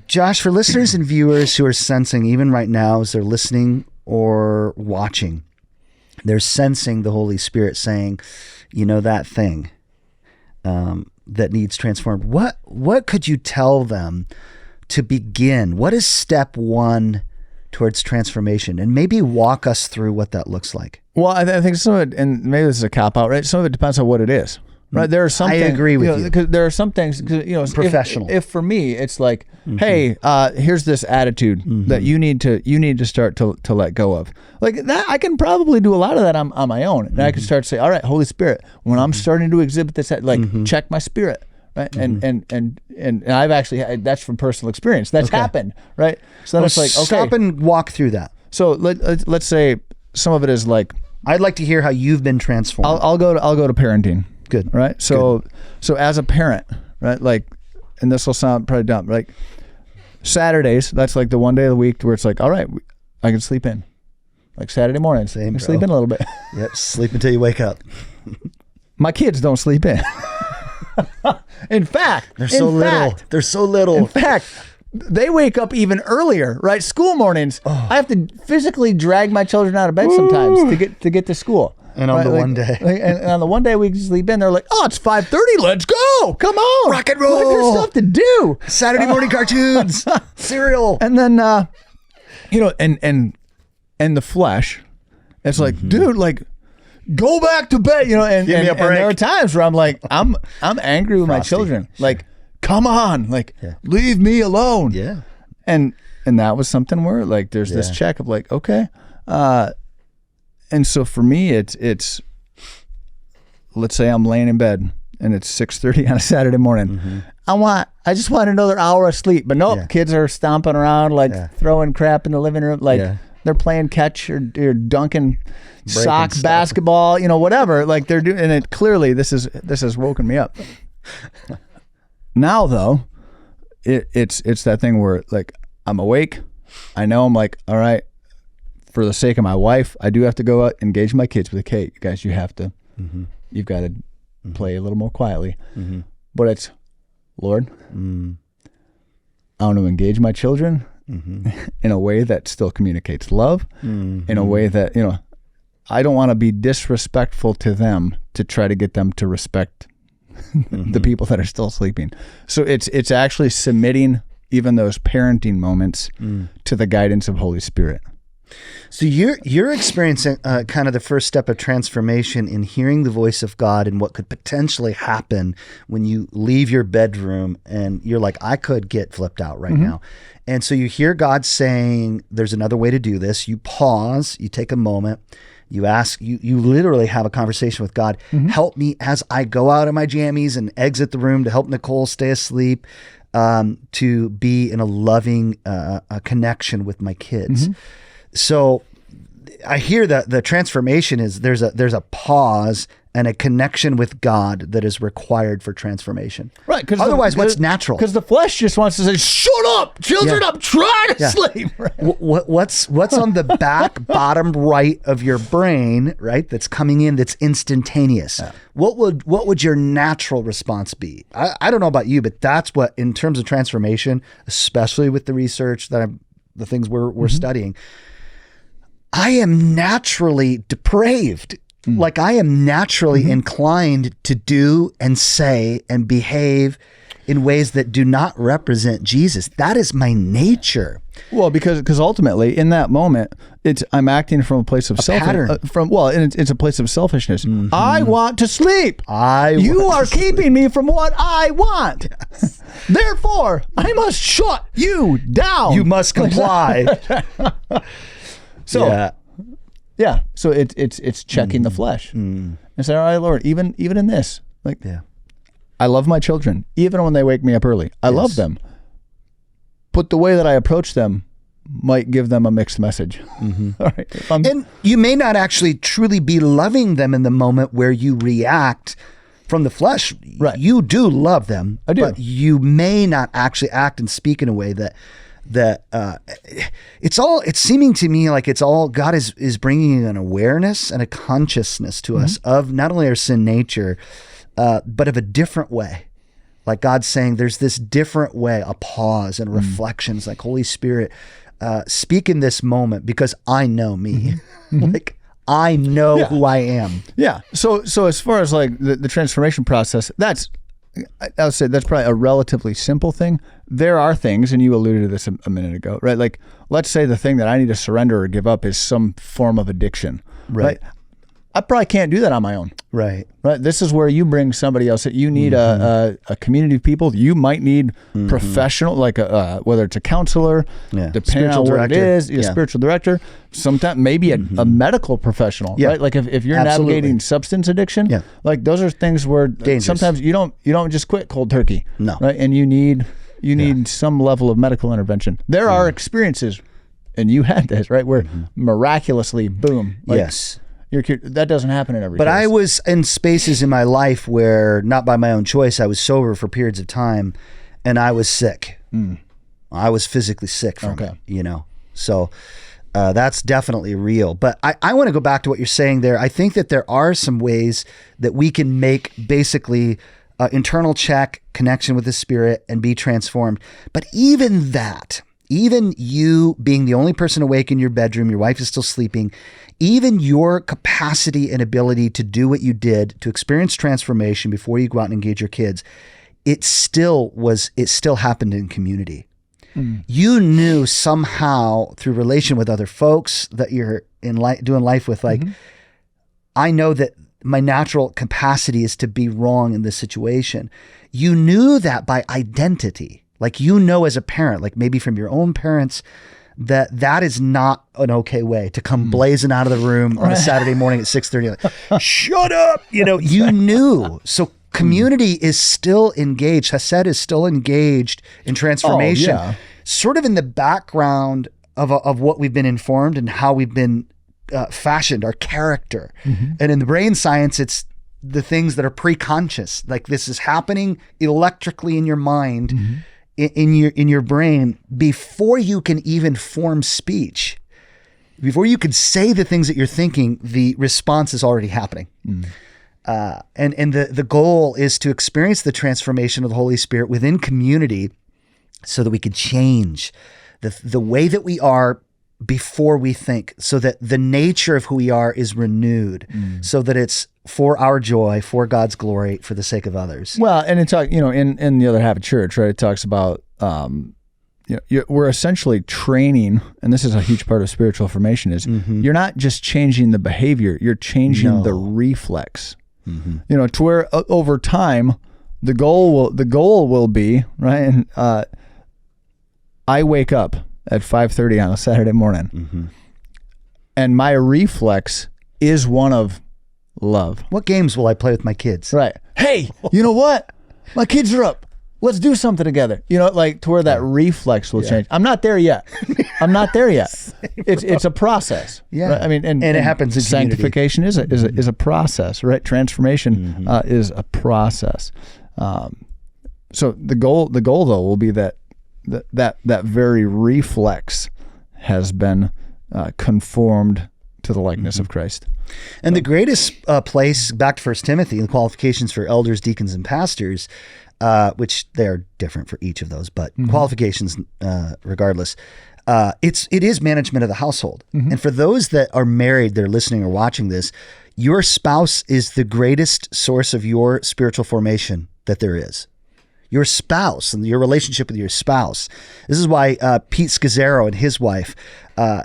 Josh, for listeners and viewers who are sensing, even right now as they're listening or watching, they're sensing the Holy Spirit saying, that thing that needs transformed. What could you tell them to begin? What is step one towards transformation? And maybe walk us through what that looks like. Well, I think some of it, and maybe this is a cop-out, right? Some of it depends on what it is. Right, there are some. I agree with you. Because there are some things, professional. If for me, it's like, hey, here's this attitude that you need to start to let go of. Like that, I can probably do a lot of that on my own, and I can start to say, all right, Holy Spirit, when I'm starting to exhibit this, check my spirit, right? And I've actually that's from personal experience. That's happened, right? So then it's like, okay, stop and walk through that. So let's say some of it is like, I'd like to hear how you've been transformed. I'll go to parenting. Good. Right. So as a parent, right, like, and this will sound probably dumb, like Saturdays, that's like the one day of the week where it's like, all right, I can sleep in. Like Saturday mornings, I can sleep in a little bit. Yep. Sleep until you wake up. My kids don't sleep in. In fact, they're so little. In fact, they wake up even earlier, right? School mornings. Oh. I have to physically drag my children out of bed sometimes to get to school. And on one day. And on the one day we can sleep in, they're like, oh, it's 5:30. Let's go. Come on. Rock and roll. Like, there's stuff to do. Saturday morning cartoons. Cereal. And then, and the flesh, it's like, dude, like, go back to bed, and there are times where I'm like, I'm angry with my children. Like, come on. Like, leave me alone. Yeah. And that was something where, like, there's this check of like, okay, and so for me, it's let's say I'm laying in bed and it's 6:30 on a Saturday morning. I just want another hour of sleep, but nope, kids are stomping around, like throwing crap in the living room, like they're playing catch or dunking sock basketball, whatever. Like they're doing, and it clearly this has woken me up. Now though, it's that thing where like I'm awake. I know I'm like, all right. For the sake of my wife, I do have to go out, engage my kids with, okay, you guys, you have to, you've got to play a little more quietly. But it's, Lord, I want to engage my children in a way that still communicates love, in a way that, I don't want to be disrespectful to them to try to get them to respect the people that are still sleeping. So it's actually submitting even those parenting moments to the guidance of Holy Spirit. So you're experiencing kind of the first step of transformation in hearing the voice of God and what could potentially happen when you leave your bedroom and you're like, I could get flipped out right now. And so you hear God saying, there's another way to do this. You pause, you take a moment, you ask, you literally have a conversation with God. Help me as I go out of my jammies and exit the room to help Nicole stay asleep, to be in a loving a connection with my kids. So I hear that the transformation is there's a pause and a connection with God that is required for transformation. Right. Otherwise, what's natural? Because the flesh just wants to say, shut up, children, I'm trying to sleep. Right. What's on the back bottom right of your brain, right, that's coming in that's instantaneous? Yeah. What would your natural response be? I don't know about you, but that's what, in terms of transformation, especially with the research the things we're studying, I am naturally depraved. Like I am naturally inclined to do and say and behave in ways that do not represent Jesus. That is my nature. Well, because ultimately in that moment, I'm acting from a place of it's a place of selfishness. I want to sleep. You are keeping me from what I want. Yes. Therefore, I must shut you down. You must comply. So. Yeah, so it's checking the flesh and say, all right, Lord, even in this, I love my children, even when they wake me up early. I love them, but the way that I approach them might give them a mixed message. All right, and you may not actually truly be loving them in the moment where you react from the flesh. Right, you do love them, I do, but you may not actually act and speak in a way that it's seeming to me like it's all God is bringing an awareness and a consciousness to us of not only our sin nature, but of a different way. Like God's saying there's this different way, a pause and reflections, like Holy Spirit, speak in this moment because I know me. Like I know who I am. Yeah. So as far as like the transformation process, I would say that's probably a relatively simple thing. There are things, and you alluded to this a minute ago, right? Like, let's say the thing that I need to surrender or give up is some form of addiction, right? I probably can't do that on my own. Right. This is where you bring somebody else. You need a community of people. You might need professional, like whether it's a counselor, depending on what it is, a spiritual director, sometimes maybe a medical professional, right? Like if you're navigating substance addiction, like those are things where sometimes you don't just quit cold turkey, right? And you need some level of medical intervention. There are experiences, and you had this, right, where miraculously, boom, that doesn't happen in every case. I was in spaces in my life where, not by my own choice, I was sober for periods of time, and I was sick. I was physically sick from it, So that's definitely real. But I want to go back to what you're saying there. I think that there are some ways that we can make basically internal check, connection with the Spirit, and be transformed. But even that, even you being the only person awake in your bedroom, your wife is still sleeping, even your capacity and ability to do what you did, to experience transformation before you go out and engage your kids, it still happened in community. You knew somehow through relation with other folks that you're doing life with, like, I know that my natural capacity is to be wrong in this situation. You knew that by identity. Like, as a parent, like maybe from your own parents, that is not an okay way to come blazing out of the room on a Saturday morning at 6:30. Like, shut up! You knew. So community is still engaged. Hesed is still engaged in transformation, sort of in the background of what we've been informed and how we've been fashioned, our character. And in the brain science, it's the things that are pre-conscious. Like, this is happening electrically in your mind. In your brain before you can even form speech, before you can say the things that you're thinking, the response is already happening. And the goal is to experience the transformation of the Holy Spirit within community so that we can change the way that we are before we think, so that the nature of who we are is renewed, so that it's for our joy, for God's glory, for the sake of others. Well, and it's in the other half of church, right? It talks about we're essentially training, and this is a huge part of spiritual formation. Is you're not just changing the behavior, you're changing the reflex. To where over time, the goal will be right. And I wake up at 5:30 on a Saturday morning, and my reflex is one of love. What games will I play with my kids? Right. Hey, you know what? My kids are up. let's do something together. You know, like to where that reflex will change. I'm not there yet. It's a process. Yeah. Right? I mean, and it happens in sanctification is a process, right? Transformation is a process. So the goal though will be that very reflex has been conformed to the likeness of Christ. And the greatest place, back to 1 Timothy, the qualifications for elders, deacons, and pastors, which they are different for each of those, but qualifications regardless, it is management of the household. And for those that are married, they're listening or watching this, your spouse is the greatest source of your spiritual formation that there is. Your spouse and your relationship with your spouse. This is why Pete Scazzaro and his wife,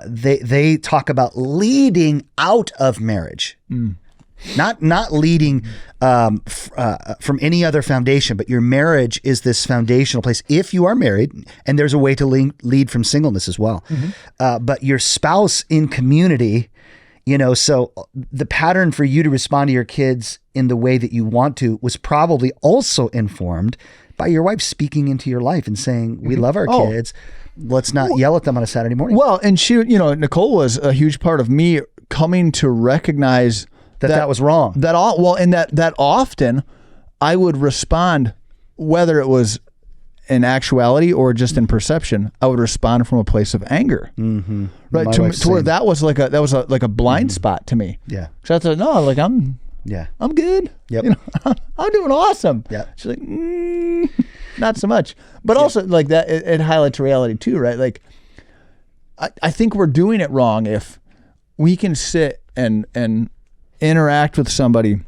they talk about leading out of marriage, not leading from any other foundation, but your marriage is this foundational place. If you are married, and there's a way to lead from singleness as well, but your spouse in community, you know, so the pattern for you to respond to your kids in the way that you want to was probably also informed by your wife speaking into your life and saying, we love our kids. Let's not yell at them on a Saturday morning. Well, and she, you know, Nicole was a huge part of me coming to recognize that was wrong. That often I would respond, whether it was in actuality or just in perception, I would respond from a place of anger. Right. To where that was like a blind spot to me. Yeah. So I thought, no, like I'm good. Yep. You know, I'm doing awesome. Yeah. She's like, not so much. But also like that, it highlights reality too, right? Like, I think we're doing it wrong if we can sit and interact with somebody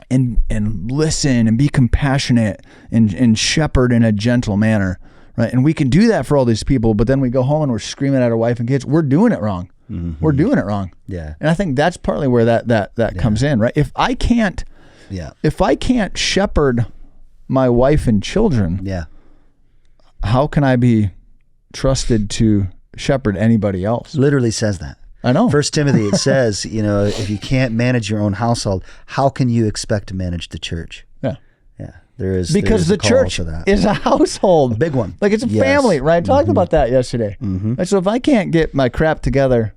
and listen and be compassionate and shepherd in a gentle manner, right? And we can do that for all these people, but then we go home and we're screaming at our wife and kids. We're doing it wrong. We're doing it wrong. Yeah. And I think that's partly where that comes in, right? If I can't shepherd my wife and children, how can I be trusted to shepherd anybody else? Literally says that. I know. 1 Timothy, it says, you know, if you can't manage your own household, how can you expect to manage the church? Yeah. Yeah. Because the church is a household. A big one. Like it's a family, right? I talked about that yesterday. And so if I can't get my crap together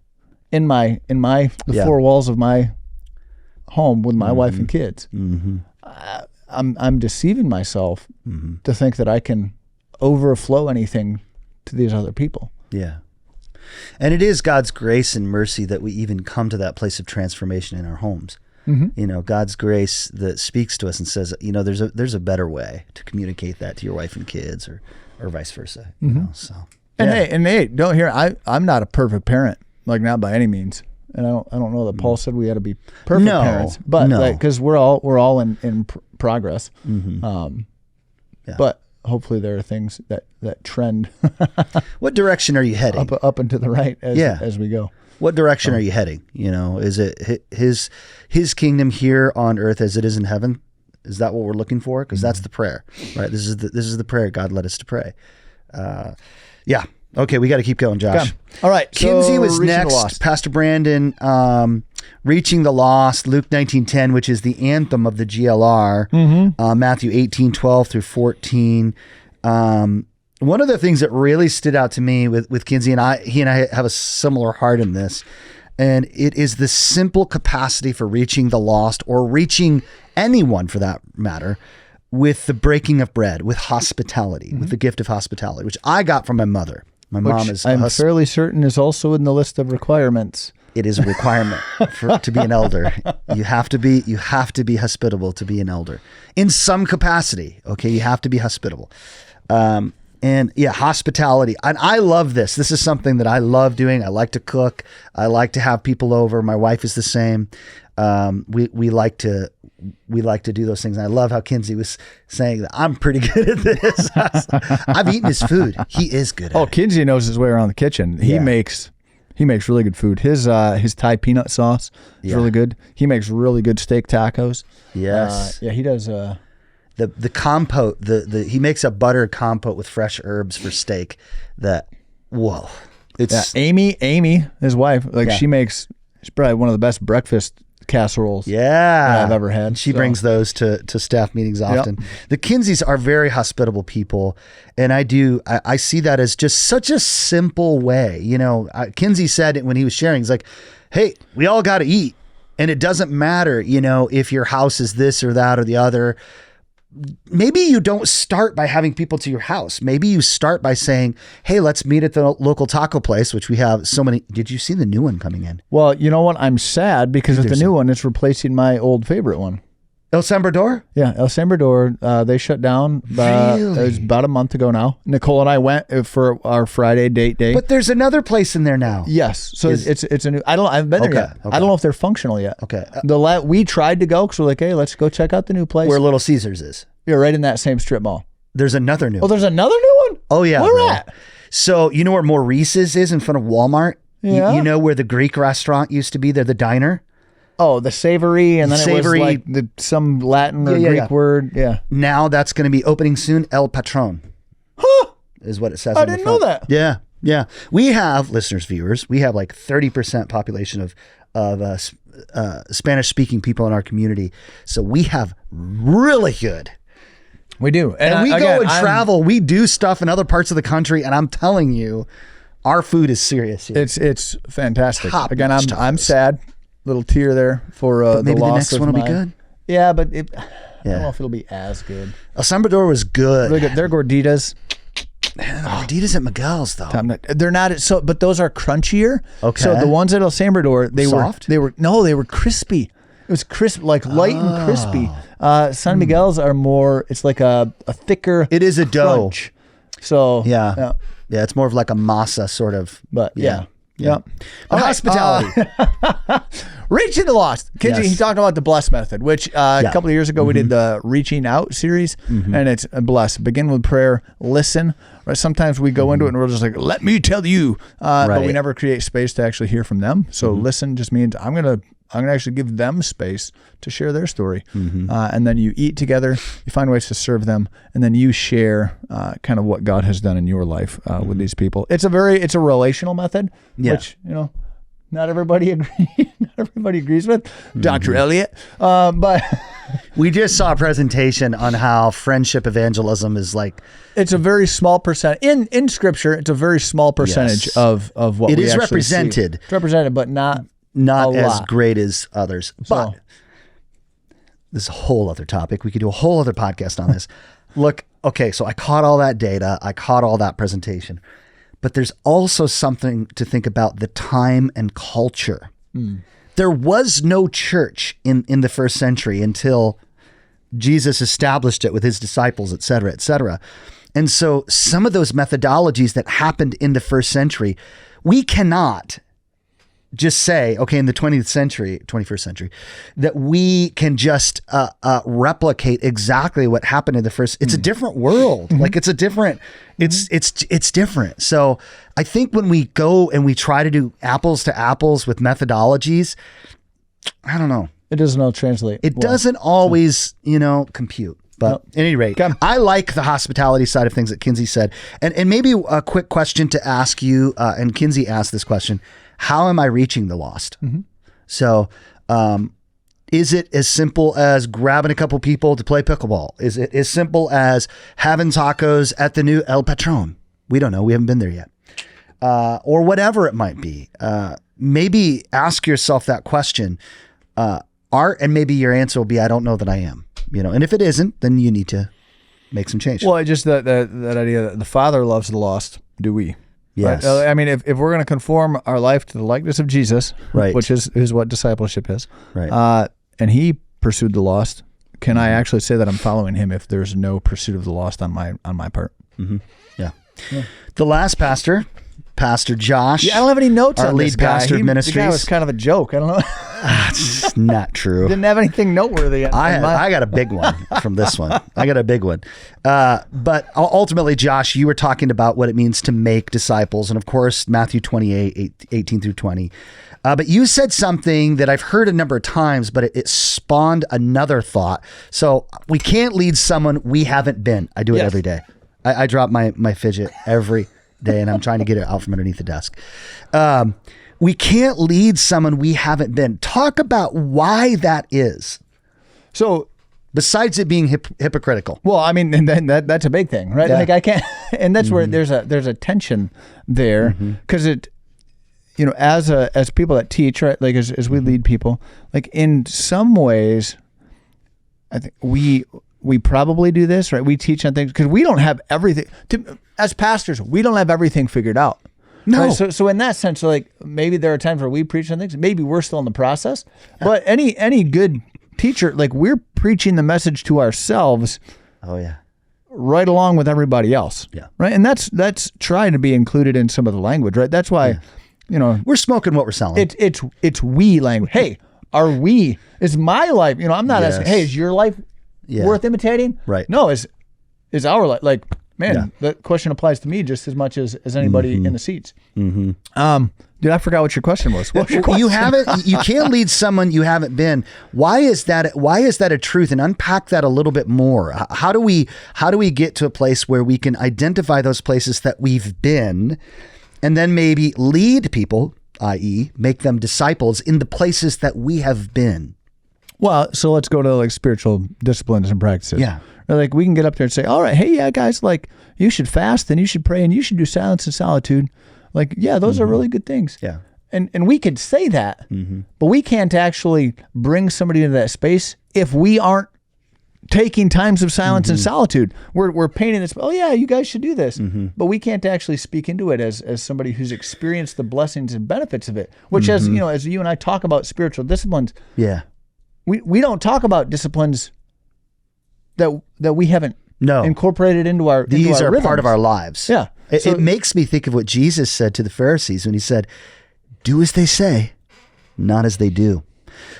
in the four walls of my home with my wife and kids, I'm deceiving myself to think that I can overflow anything to these other people. Yeah. And it is God's grace and mercy that we even come to that place of transformation in our homes. You know, God's grace that speaks to us and says, you know, there's a better way to communicate that to your wife and kids, or vice versa. You know, so. And hey, don't hear. I'm not a perfect parent, like not by any means. And I don't know that Paul said we had to be perfect parents, but like, because we're all in progress. But hopefully there are things that trend. What direction are you heading? Up and to the right as we go. What direction are you heading? You know, is it his kingdom here on earth as it is in heaven? Is that what we're looking for? Because that's the prayer, right? This is the prayer God led us to pray. Yeah. Okay, we got to keep going, Josh. Okay. All right. Kinsey was next. Pastor Brandon, reaching the lost, Luke 19:10, which is the anthem of the GLR. Matthew 18:12 through 14. One of the things that really stood out to me with Kinsey he and I have a similar heart in this, and it is the simple capacity for reaching the lost, or reaching anyone for that matter, with the breaking of bread, with hospitality, with the gift of hospitality, which I got from my mother. My mom is. I'm fairly certain is also in the list of requirements. It is a requirement to be an elder. You have to be hospitable to be an elder in some capacity. Okay, you have to be hospitable. And yeah, hospitality. And I love this. This is something that I love doing. I like to cook. I like to have people over. My wife is the same. We like to do those things. And I love how Kinsey was saying that I'm pretty good at this. I've eaten his food. He is good at it. Kinsey knows his way around the kitchen. He makes really good food. His Thai peanut sauce is really good. He makes really good steak tacos. Yes. He does. The compote, he makes a butter compote with fresh herbs for steak Amy, his wife, she's probably one of the best breakfast casseroles that I've ever had. She brings those to staff meetings often. Yep. The Kinseys are very hospitable people, and I see that as just such a simple way. You know, Kinsey said it when he was sharing. He's like, hey, we all got to eat, and it doesn't matter, you know, if your house is this or that or the other. Maybe you don't start by having people to your house. Maybe you start by saying, hey, let's meet at the local taco place, which we have so many. Did you see the new one coming in? Well, you know what? I'm sad because of the new one. It's replacing my old favorite one. El Sembrador? Yeah, El Sembrador. They shut down. Really? It was about a month ago now. Nicole and I went for our Friday date day. But there's another place in there now. Yes. So it's a new. I haven't been there yet. Okay. I don't know if they're functional yet. Okay. We tried to go because we're like, hey, let's go check out the new place. Where Little Caesars is. Yeah, right in that same strip mall. There's another new one. Oh, there's another new one? Oh, yeah. Where at? So you know where Maurice's is in front of Walmart? Yeah. You know where the Greek restaurant used to be? They're the diner. Oh, the savory, and then Savory, it was like some Latin or Greek word. Yeah. Now that's going to be opening soon. El Patron. Huh. Is what it says. I didn't know that. Yeah. Yeah. We have, listeners, viewers, we have like 30% population of Spanish-speaking people in our community. So we have really good. We do. And we go and travel. We do stuff in other parts of the country, and I'm telling you, our food is serious here. It's fantastic. Again, I'm sad. Little tear there for the loss. Maybe the next one will be good. Yeah, but I don't know if it'll be as good. El Sembrador was good. Look at their gorditas. Man, gorditas at Miguel's though. They're not but those are crunchier. Okay. So the ones at El Sembrador, they soft? They were crispy. It was crisp, like light and crispy. San Miguel's are more. It's like a thicker. It is a crunch. dough. So yeah, it's more of like a masa sort of. But yeah. Yep. Hospitality. Reaching the lost. Kinsey, he talked about the bless method, which a couple of years ago we did the reaching out series, and it's bless. Begin with prayer, listen. Right? Sometimes we go into it and we're just like, let me tell you, but we never create space to actually hear from them. So listen just means I'm gonna actually give them space to share their story, and then you eat together, you find ways to serve them, and then you share kind of what God has done in your life with these people. It's a relational method, which not everybody agrees with. Dr. Elliott, but we just saw a presentation on how friendship evangelism is like. It's a very small percent in Scripture. It's a very small percentage of what it we is actually represented. See. It's represented, but not as great as others. But this is a whole other topic. We could do a whole other podcast on this. Look, okay, so I caught all that data. I caught all that presentation. But there's also something to think about the time and culture. There was no church in the first century until Jesus established it with his disciples, et cetera, et cetera. And so some of those methodologies that happened in the first century, we cannot just say, okay, in the 21st century, that we can just replicate exactly what happened in the first. It's a different world. Like it's a different. It's different. So I think when we go and we try to do apples to apples with methodologies, I don't know. It doesn't all translate. It doesn't always, compute. But at any rate, I like the hospitality side of things that Kinsey said. And maybe a quick question to ask you, and Kinsey asked this question: how am I reaching the lost? So is it as simple as grabbing a couple people to play pickleball? Is it as simple as having tacos at the new El Patron? We don't know. We haven't been there yet. Or whatever it might be. Maybe ask yourself that question. And maybe your answer will be, I don't know that I am. And if it isn't, then you need to make some change. Well, just that idea that the Father loves the lost. Do we? Yes. Right? I mean, if we're going to conform our life to the likeness of Jesus, which is what discipleship is, and he pursued the lost, can I actually say that I'm following him if there's no pursuit of the lost on my part? Yeah. The last pastor, Pastor Josh. Yeah, I don't have any notes on our lead this guy. pastor of ministries. The guy was kind of a joke. I don't know. It's not true. Didn't have anything noteworthy. I got a big one from this one. I got a big one. But ultimately, Josh, you were talking about what it means to make disciples. And of course, Matthew 28, 18 through 20. But you said something that I've heard a number of times, but it spawned another thought. So we can't lead someone we haven't been. I do it every day. I drop my fidget every day, and I'm trying to get it out from underneath the desk. We can't lead someone we haven't been. Talk about why that is. So besides it being hypocritical. Well, I mean, and then that's a big thing, right? Yeah. Like I can't, and that's where there's a tension there, because it, you know, as people that teach, right? Like as we lead people, like in some ways, I think we probably do this, right? We teach on things because we don't have everything. As pastors, we don't have everything figured out. No. Right? So in that sense, like maybe there are times where we preach on things. Maybe we're still in the process. But any good teacher, like we're preaching the message to ourselves. Oh yeah. Right along with everybody else. Yeah. Right. And that's trying to be included in some of the language. Right. That's why, you know, we're smoking what we're selling. It's we language. Hey, is my life? You know, I'm not asking. Hey, is your life worth imitating? Right. No. Is our life like? Man, that question applies to me just as much as anybody in the seats. Dude, I forgot what your question was. What was your question? You can't lead someone you haven't been. Why is that a truth? And unpack that a little bit more. How do we get to a place where we can identify those places that we've been, and then maybe lead people, i.e., make them disciples in the places that we have been? Well, so let's go to like spiritual disciplines and practices. Yeah. Like we can get up there and say, all right, hey, yeah, guys, like you should fast and you should pray and you should do silence and solitude. Like, yeah, those are really good things. Yeah. And we could say that, but we can't actually bring somebody into that space if we aren't taking times of silence and solitude. We're painting this, oh yeah, you guys should do this. But we can't actually speak into it as somebody who's experienced the blessings and benefits of it, which as you and I talk about spiritual disciplines, we don't talk about disciplines that we haven't incorporated into our These are rhythms. Part of our lives. Yeah. It makes me think of what Jesus said to the Pharisees when he said, do as they say, not as they do.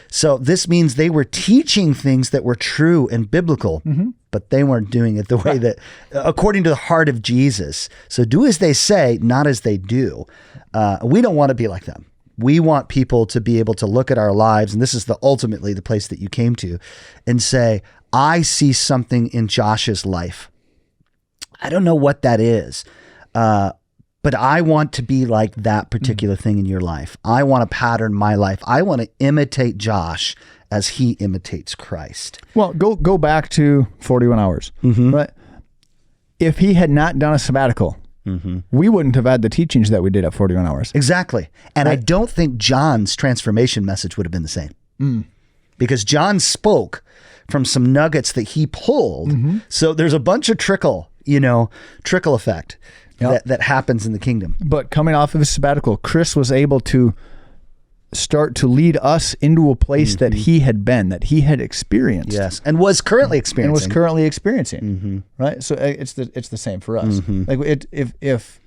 So this means they were teaching things that were true and biblical, but they weren't doing it the way that, according to the heart of Jesus. So do as they say, not as they do. We don't want to be like them. We want people to be able to look at our lives, and this is ultimately the place that you came to, and say, I see something in Josh's life. I don't know what that is, but I want to be like that particular thing in your life. I want to pattern my life. I want to imitate Josh as he imitates Christ. Well, go back to 41 hours. Right? If he had not done a sabbatical, we wouldn't have had the teachings that we did at 41 hours. Exactly. And I don't think John's transformation message would have been the same. Because John spoke from some nuggets that he pulled. So there's a bunch of trickle effect that happens in the kingdom. But coming off of his sabbatical, Chris was able to start to lead us into a place that he had been, that he had experienced. Yes, and was currently experiencing. Right? So it's the same for us. Like if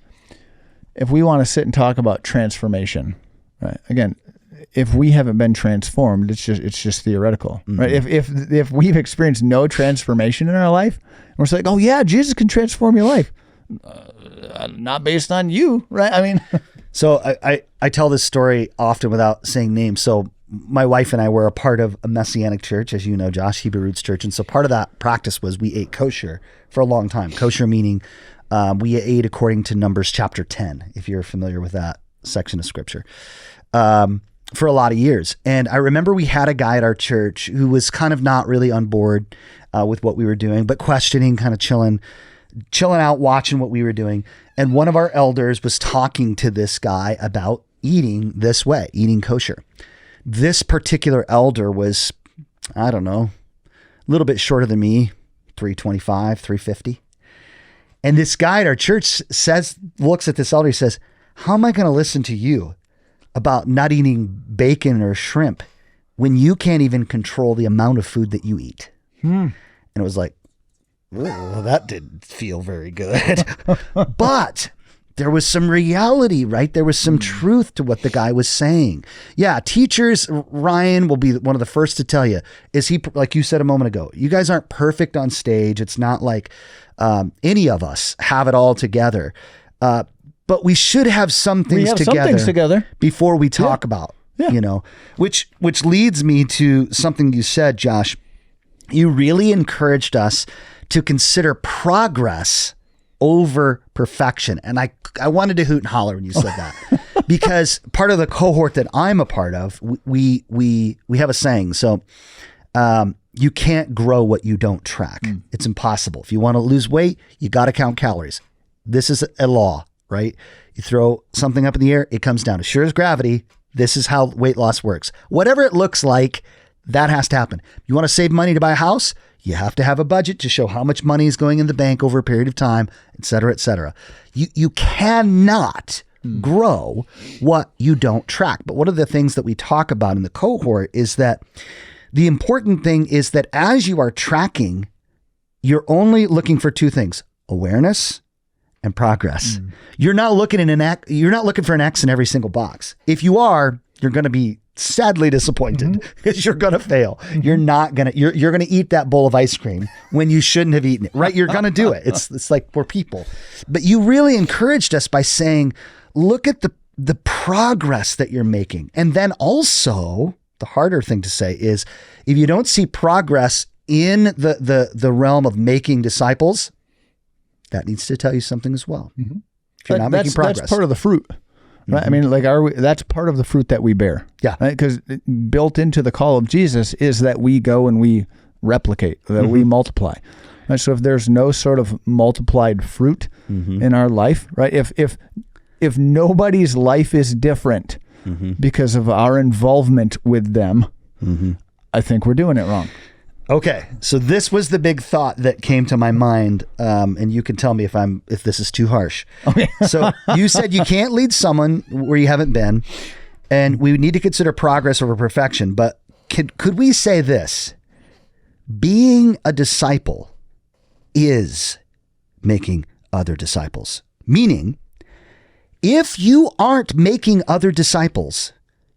we want to sit and talk about transformation, right? Again, if we haven't been transformed, it's just theoretical, right? If we've experienced no transformation in our life, and we're like, oh yeah, Jesus can transform your life, not based on you, right? I mean, so I tell this story often without saying names. So my wife and I were a part of a Messianic church, as you know, Josh, Hebrew Roots Church, and so part of that practice was we ate kosher for a long time. Kosher meaning we ate according to Numbers chapter 10, if you're familiar with that section of scripture. For a lot of years. And I remember we had a guy at our church who was kind of not really on board with what we were doing, but questioning, kind of chilling out, watching what we were doing. And one of our elders was talking to this guy about eating this way, eating kosher. This particular elder was, I don't know, a little bit shorter than me, 325, 350. And this guy at our church looks at this elder, he says, how am I going to listen to you about not eating bacon or shrimp when you can't even control the amount of food that you eat? And it was like, well, that didn't feel very good. But there was some reality, right? There was some truth to what the guy was saying. Yeah, teachers, Ryan will be one of the first to tell you, is he, like you said a moment ago, you guys aren't perfect on stage. It's not like any of us have it all together. But we should have some things together before we talk about, which leads me to something you said, Josh. You really encouraged us to consider progress over perfection. And I wanted to hoot and holler when you said that because part of the cohort that I'm a part of, we have a saying. So you can't grow what you don't track. It's impossible. If you want to lose weight, you got to count calories. This is a law, right? You throw something up in the air, it comes down. As sure as gravity, this is how weight loss works. Whatever it looks like, that has to happen. You want to save money to buy a house? You have to have a budget to show how much money is going in the bank over a period of time, et cetera, et cetera. You cannot grow what you don't track. But one of the things that we talk about in the cohort is that the important thing is that as you are tracking, you're only looking for two things: awareness and progress. You're not looking for an X in every single box. If you are, you're going to be sadly disappointed because you're going to fail. You're going to eat that bowl of ice cream when you shouldn't have eaten it, right? You're going to do it. It's like we're people. But you really encouraged us by saying, look at the progress that you're making. And then also the harder thing to say is, if you don't see progress in the realm of making disciples, that needs to tell you something as well. If you're not making progress. That's part of the fruit. Right? I mean, that's part of the fruit that we bear. Yeah. Right? Because built into the call of Jesus is that we go and we replicate, that we multiply. Right? So if there's no sort of multiplied fruit in our life, right? If nobody's life is different because of our involvement with them, I think we're doing it wrong. Okay, so this was the big thought that came to my mind, and you can tell me if this is too harsh. Okay. So you said you can't lead someone where you haven't been, and we need to consider progress over perfection. But could we say this? Being a disciple is making other disciples. Meaning, if you aren't making other disciples,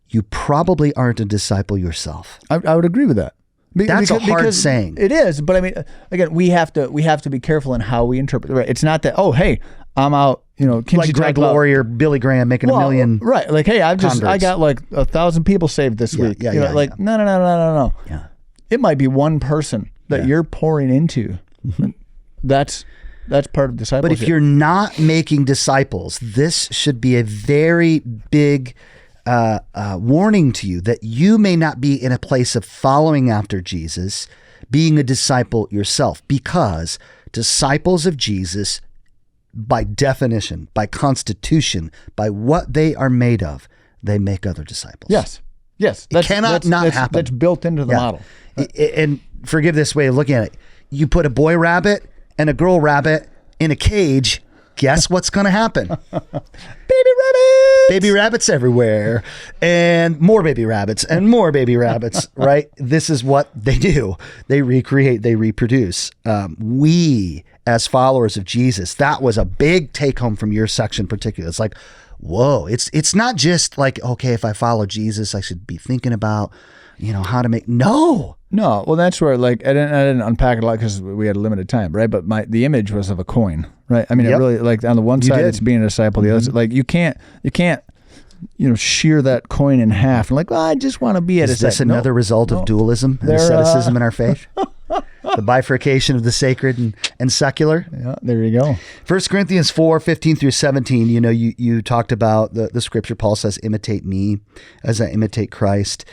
you probably aren't a disciple yourself. I would agree with that. That's a hard saying. It is, but I mean, again, we have to be careful in how we interpret it. Right? It's not that, oh, hey, I'm out, like Greg Laurie or Billy Graham making $1 million. Right. Like, hey, I got like 1,000 people saved this week. No. Yeah. It might be one person that you're pouring into. That's part of discipleship. But if you're not making disciples, this should be a very big warning to you that you may not be in a place of following after Jesus, being a disciple yourself, because disciples of Jesus, by definition, by constitution, by what they are made of, they make other disciples. Yes. It cannot not happen. That's built into the model. And forgive this way of looking at it. You put a boy rabbit and a girl rabbit in a cage, guess what's going to happen? Baby rabbits! Baby rabbits everywhere. And more baby rabbits and more baby rabbits, right? This is what they do. They recreate, they reproduce. We, as followers of Jesus, that was a big take home from your section particularly. It's like, whoa, it's not just like, okay, if I follow Jesus, I should be thinking about, how to make, No, well, that's where, like, I didn't unpack it a lot because we had a limited time, right? But the image was of a coin, right? I mean, it really, like, on the one side, it's being a disciple. The other, like, you can't, shear that coin in half and like, well, I just want to be a disciple. Is this another result of dualism and asceticism in our faith? The bifurcation of the sacred and secular. Yeah, there you go. 1 Corinthians 4:15-17. You talked about the scripture. Paul says, "Imitate me, as I imitate Christ."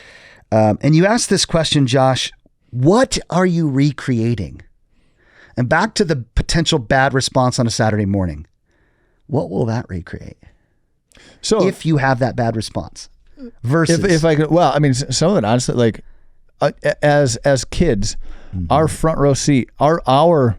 And you asked this question, Josh, what are you recreating? And back to the potential bad response on a Saturday morning. What will that recreate? So if you have that bad response versus if I could, well, I mean, some of it, honestly, like as kids, our front row seat, our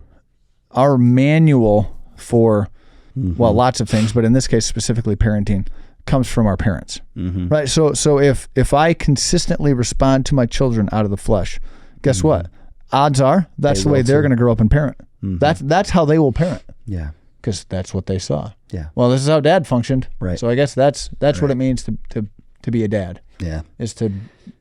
manual for, well, lots of things, but in this case, specifically parenting, comes from our parents, right? So if I consistently respond to my children out of the flesh, guess what? Odds are that's the way they're going to grow up and parent. That's how they will parent. Yeah, because that's what they saw. Yeah. Well, this is how Dad functioned. Right. So I guess that's what it means to be a dad. Yeah. Is to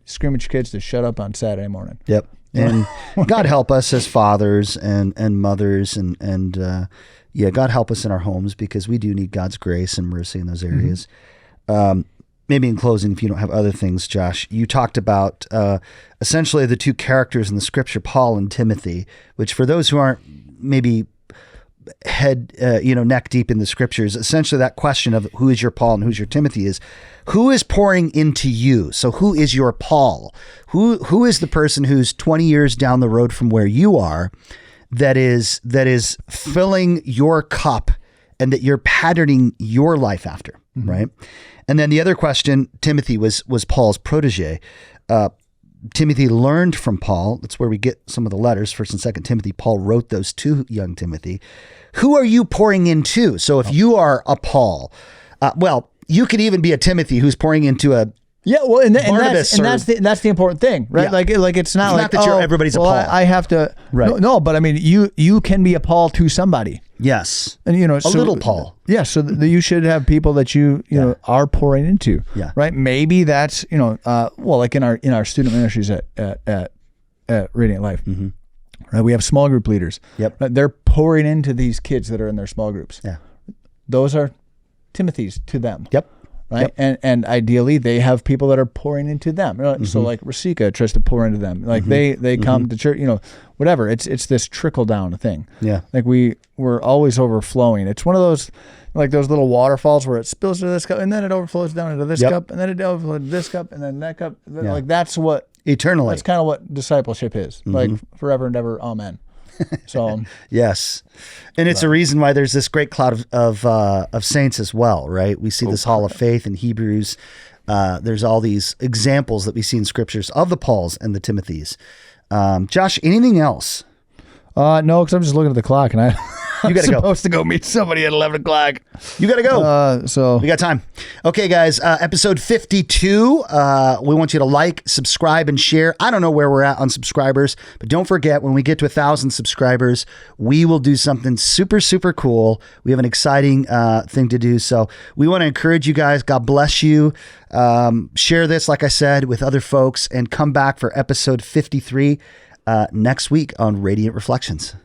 scream at your kids to shut up on Saturday morning. Yep. And God help us as fathers and mothers and God help us in our homes, because we do need God's grace and mercy in those areas. Maybe in closing, if you don't have other things, Josh, you talked about essentially the two characters in the scripture, Paul and Timothy, which for those who aren't maybe head, neck deep in the scriptures. Essentially, that question of who is your Paul and who's your Timothy is who is pouring into you. So who is your Paul? Who is the person who's 20 years down the road from where you are that is filling your cup and that you're patterning your life after, right? And then the other question, Timothy was Paul's protege. Timothy learned from Paul. That's where we get some of the letters, 1st and 2nd Timothy. Paul wrote those to young Timothy. Who are you pouring into? So if you are a Paul, you could even be a Timothy who's pouring into a and that's the important thing, right? Yeah. Like it's not that you're everybody's a Paul. I have to no, but I mean you can be a Paul to somebody. Yes, and a little Paul. Yeah, so you should have people that you are pouring into. Yeah, right. Maybe that's like in our student ministries at Radiant Life. Right, we have small group leaders. Yep, right? They're pouring into these kids that are in their small groups. Yeah, those are Timothys to them. Yep. Right. Yep. And ideally they have people that are pouring into them. So like Rasika tries to pour into them. Like they come to church, whatever. It's this trickle down thing. Yeah. Like we're always overflowing. It's one of those, like those little waterfalls where it spills to this cup and then it overflows down into this cup and then it overflows to this cup and then that cup. Yeah. Like that's what eternally. That's kind of what discipleship is. Like forever and ever. Amen. So yes, and it's a reason why there's this great cloud of saints as well, right? We see this hall of faith in Hebrews. There's all these examples that we see in scriptures of the Pauls and the Timothys. Josh, anything else? No, because I'm just looking at the clock and you got to go. Supposed to go meet somebody at 11 o'clock. You got to go. So we got time. Okay, guys. Episode 52. We want you to like, subscribe, and share. I don't know where we're at on subscribers, but don't forget when we get to 1,000 subscribers, we will do something super, super cool. We have an exciting thing to do. So we want to encourage you guys. God bless you. Share this, like I said, with other folks, and come back for episode 53 next week on Radiant Reflections.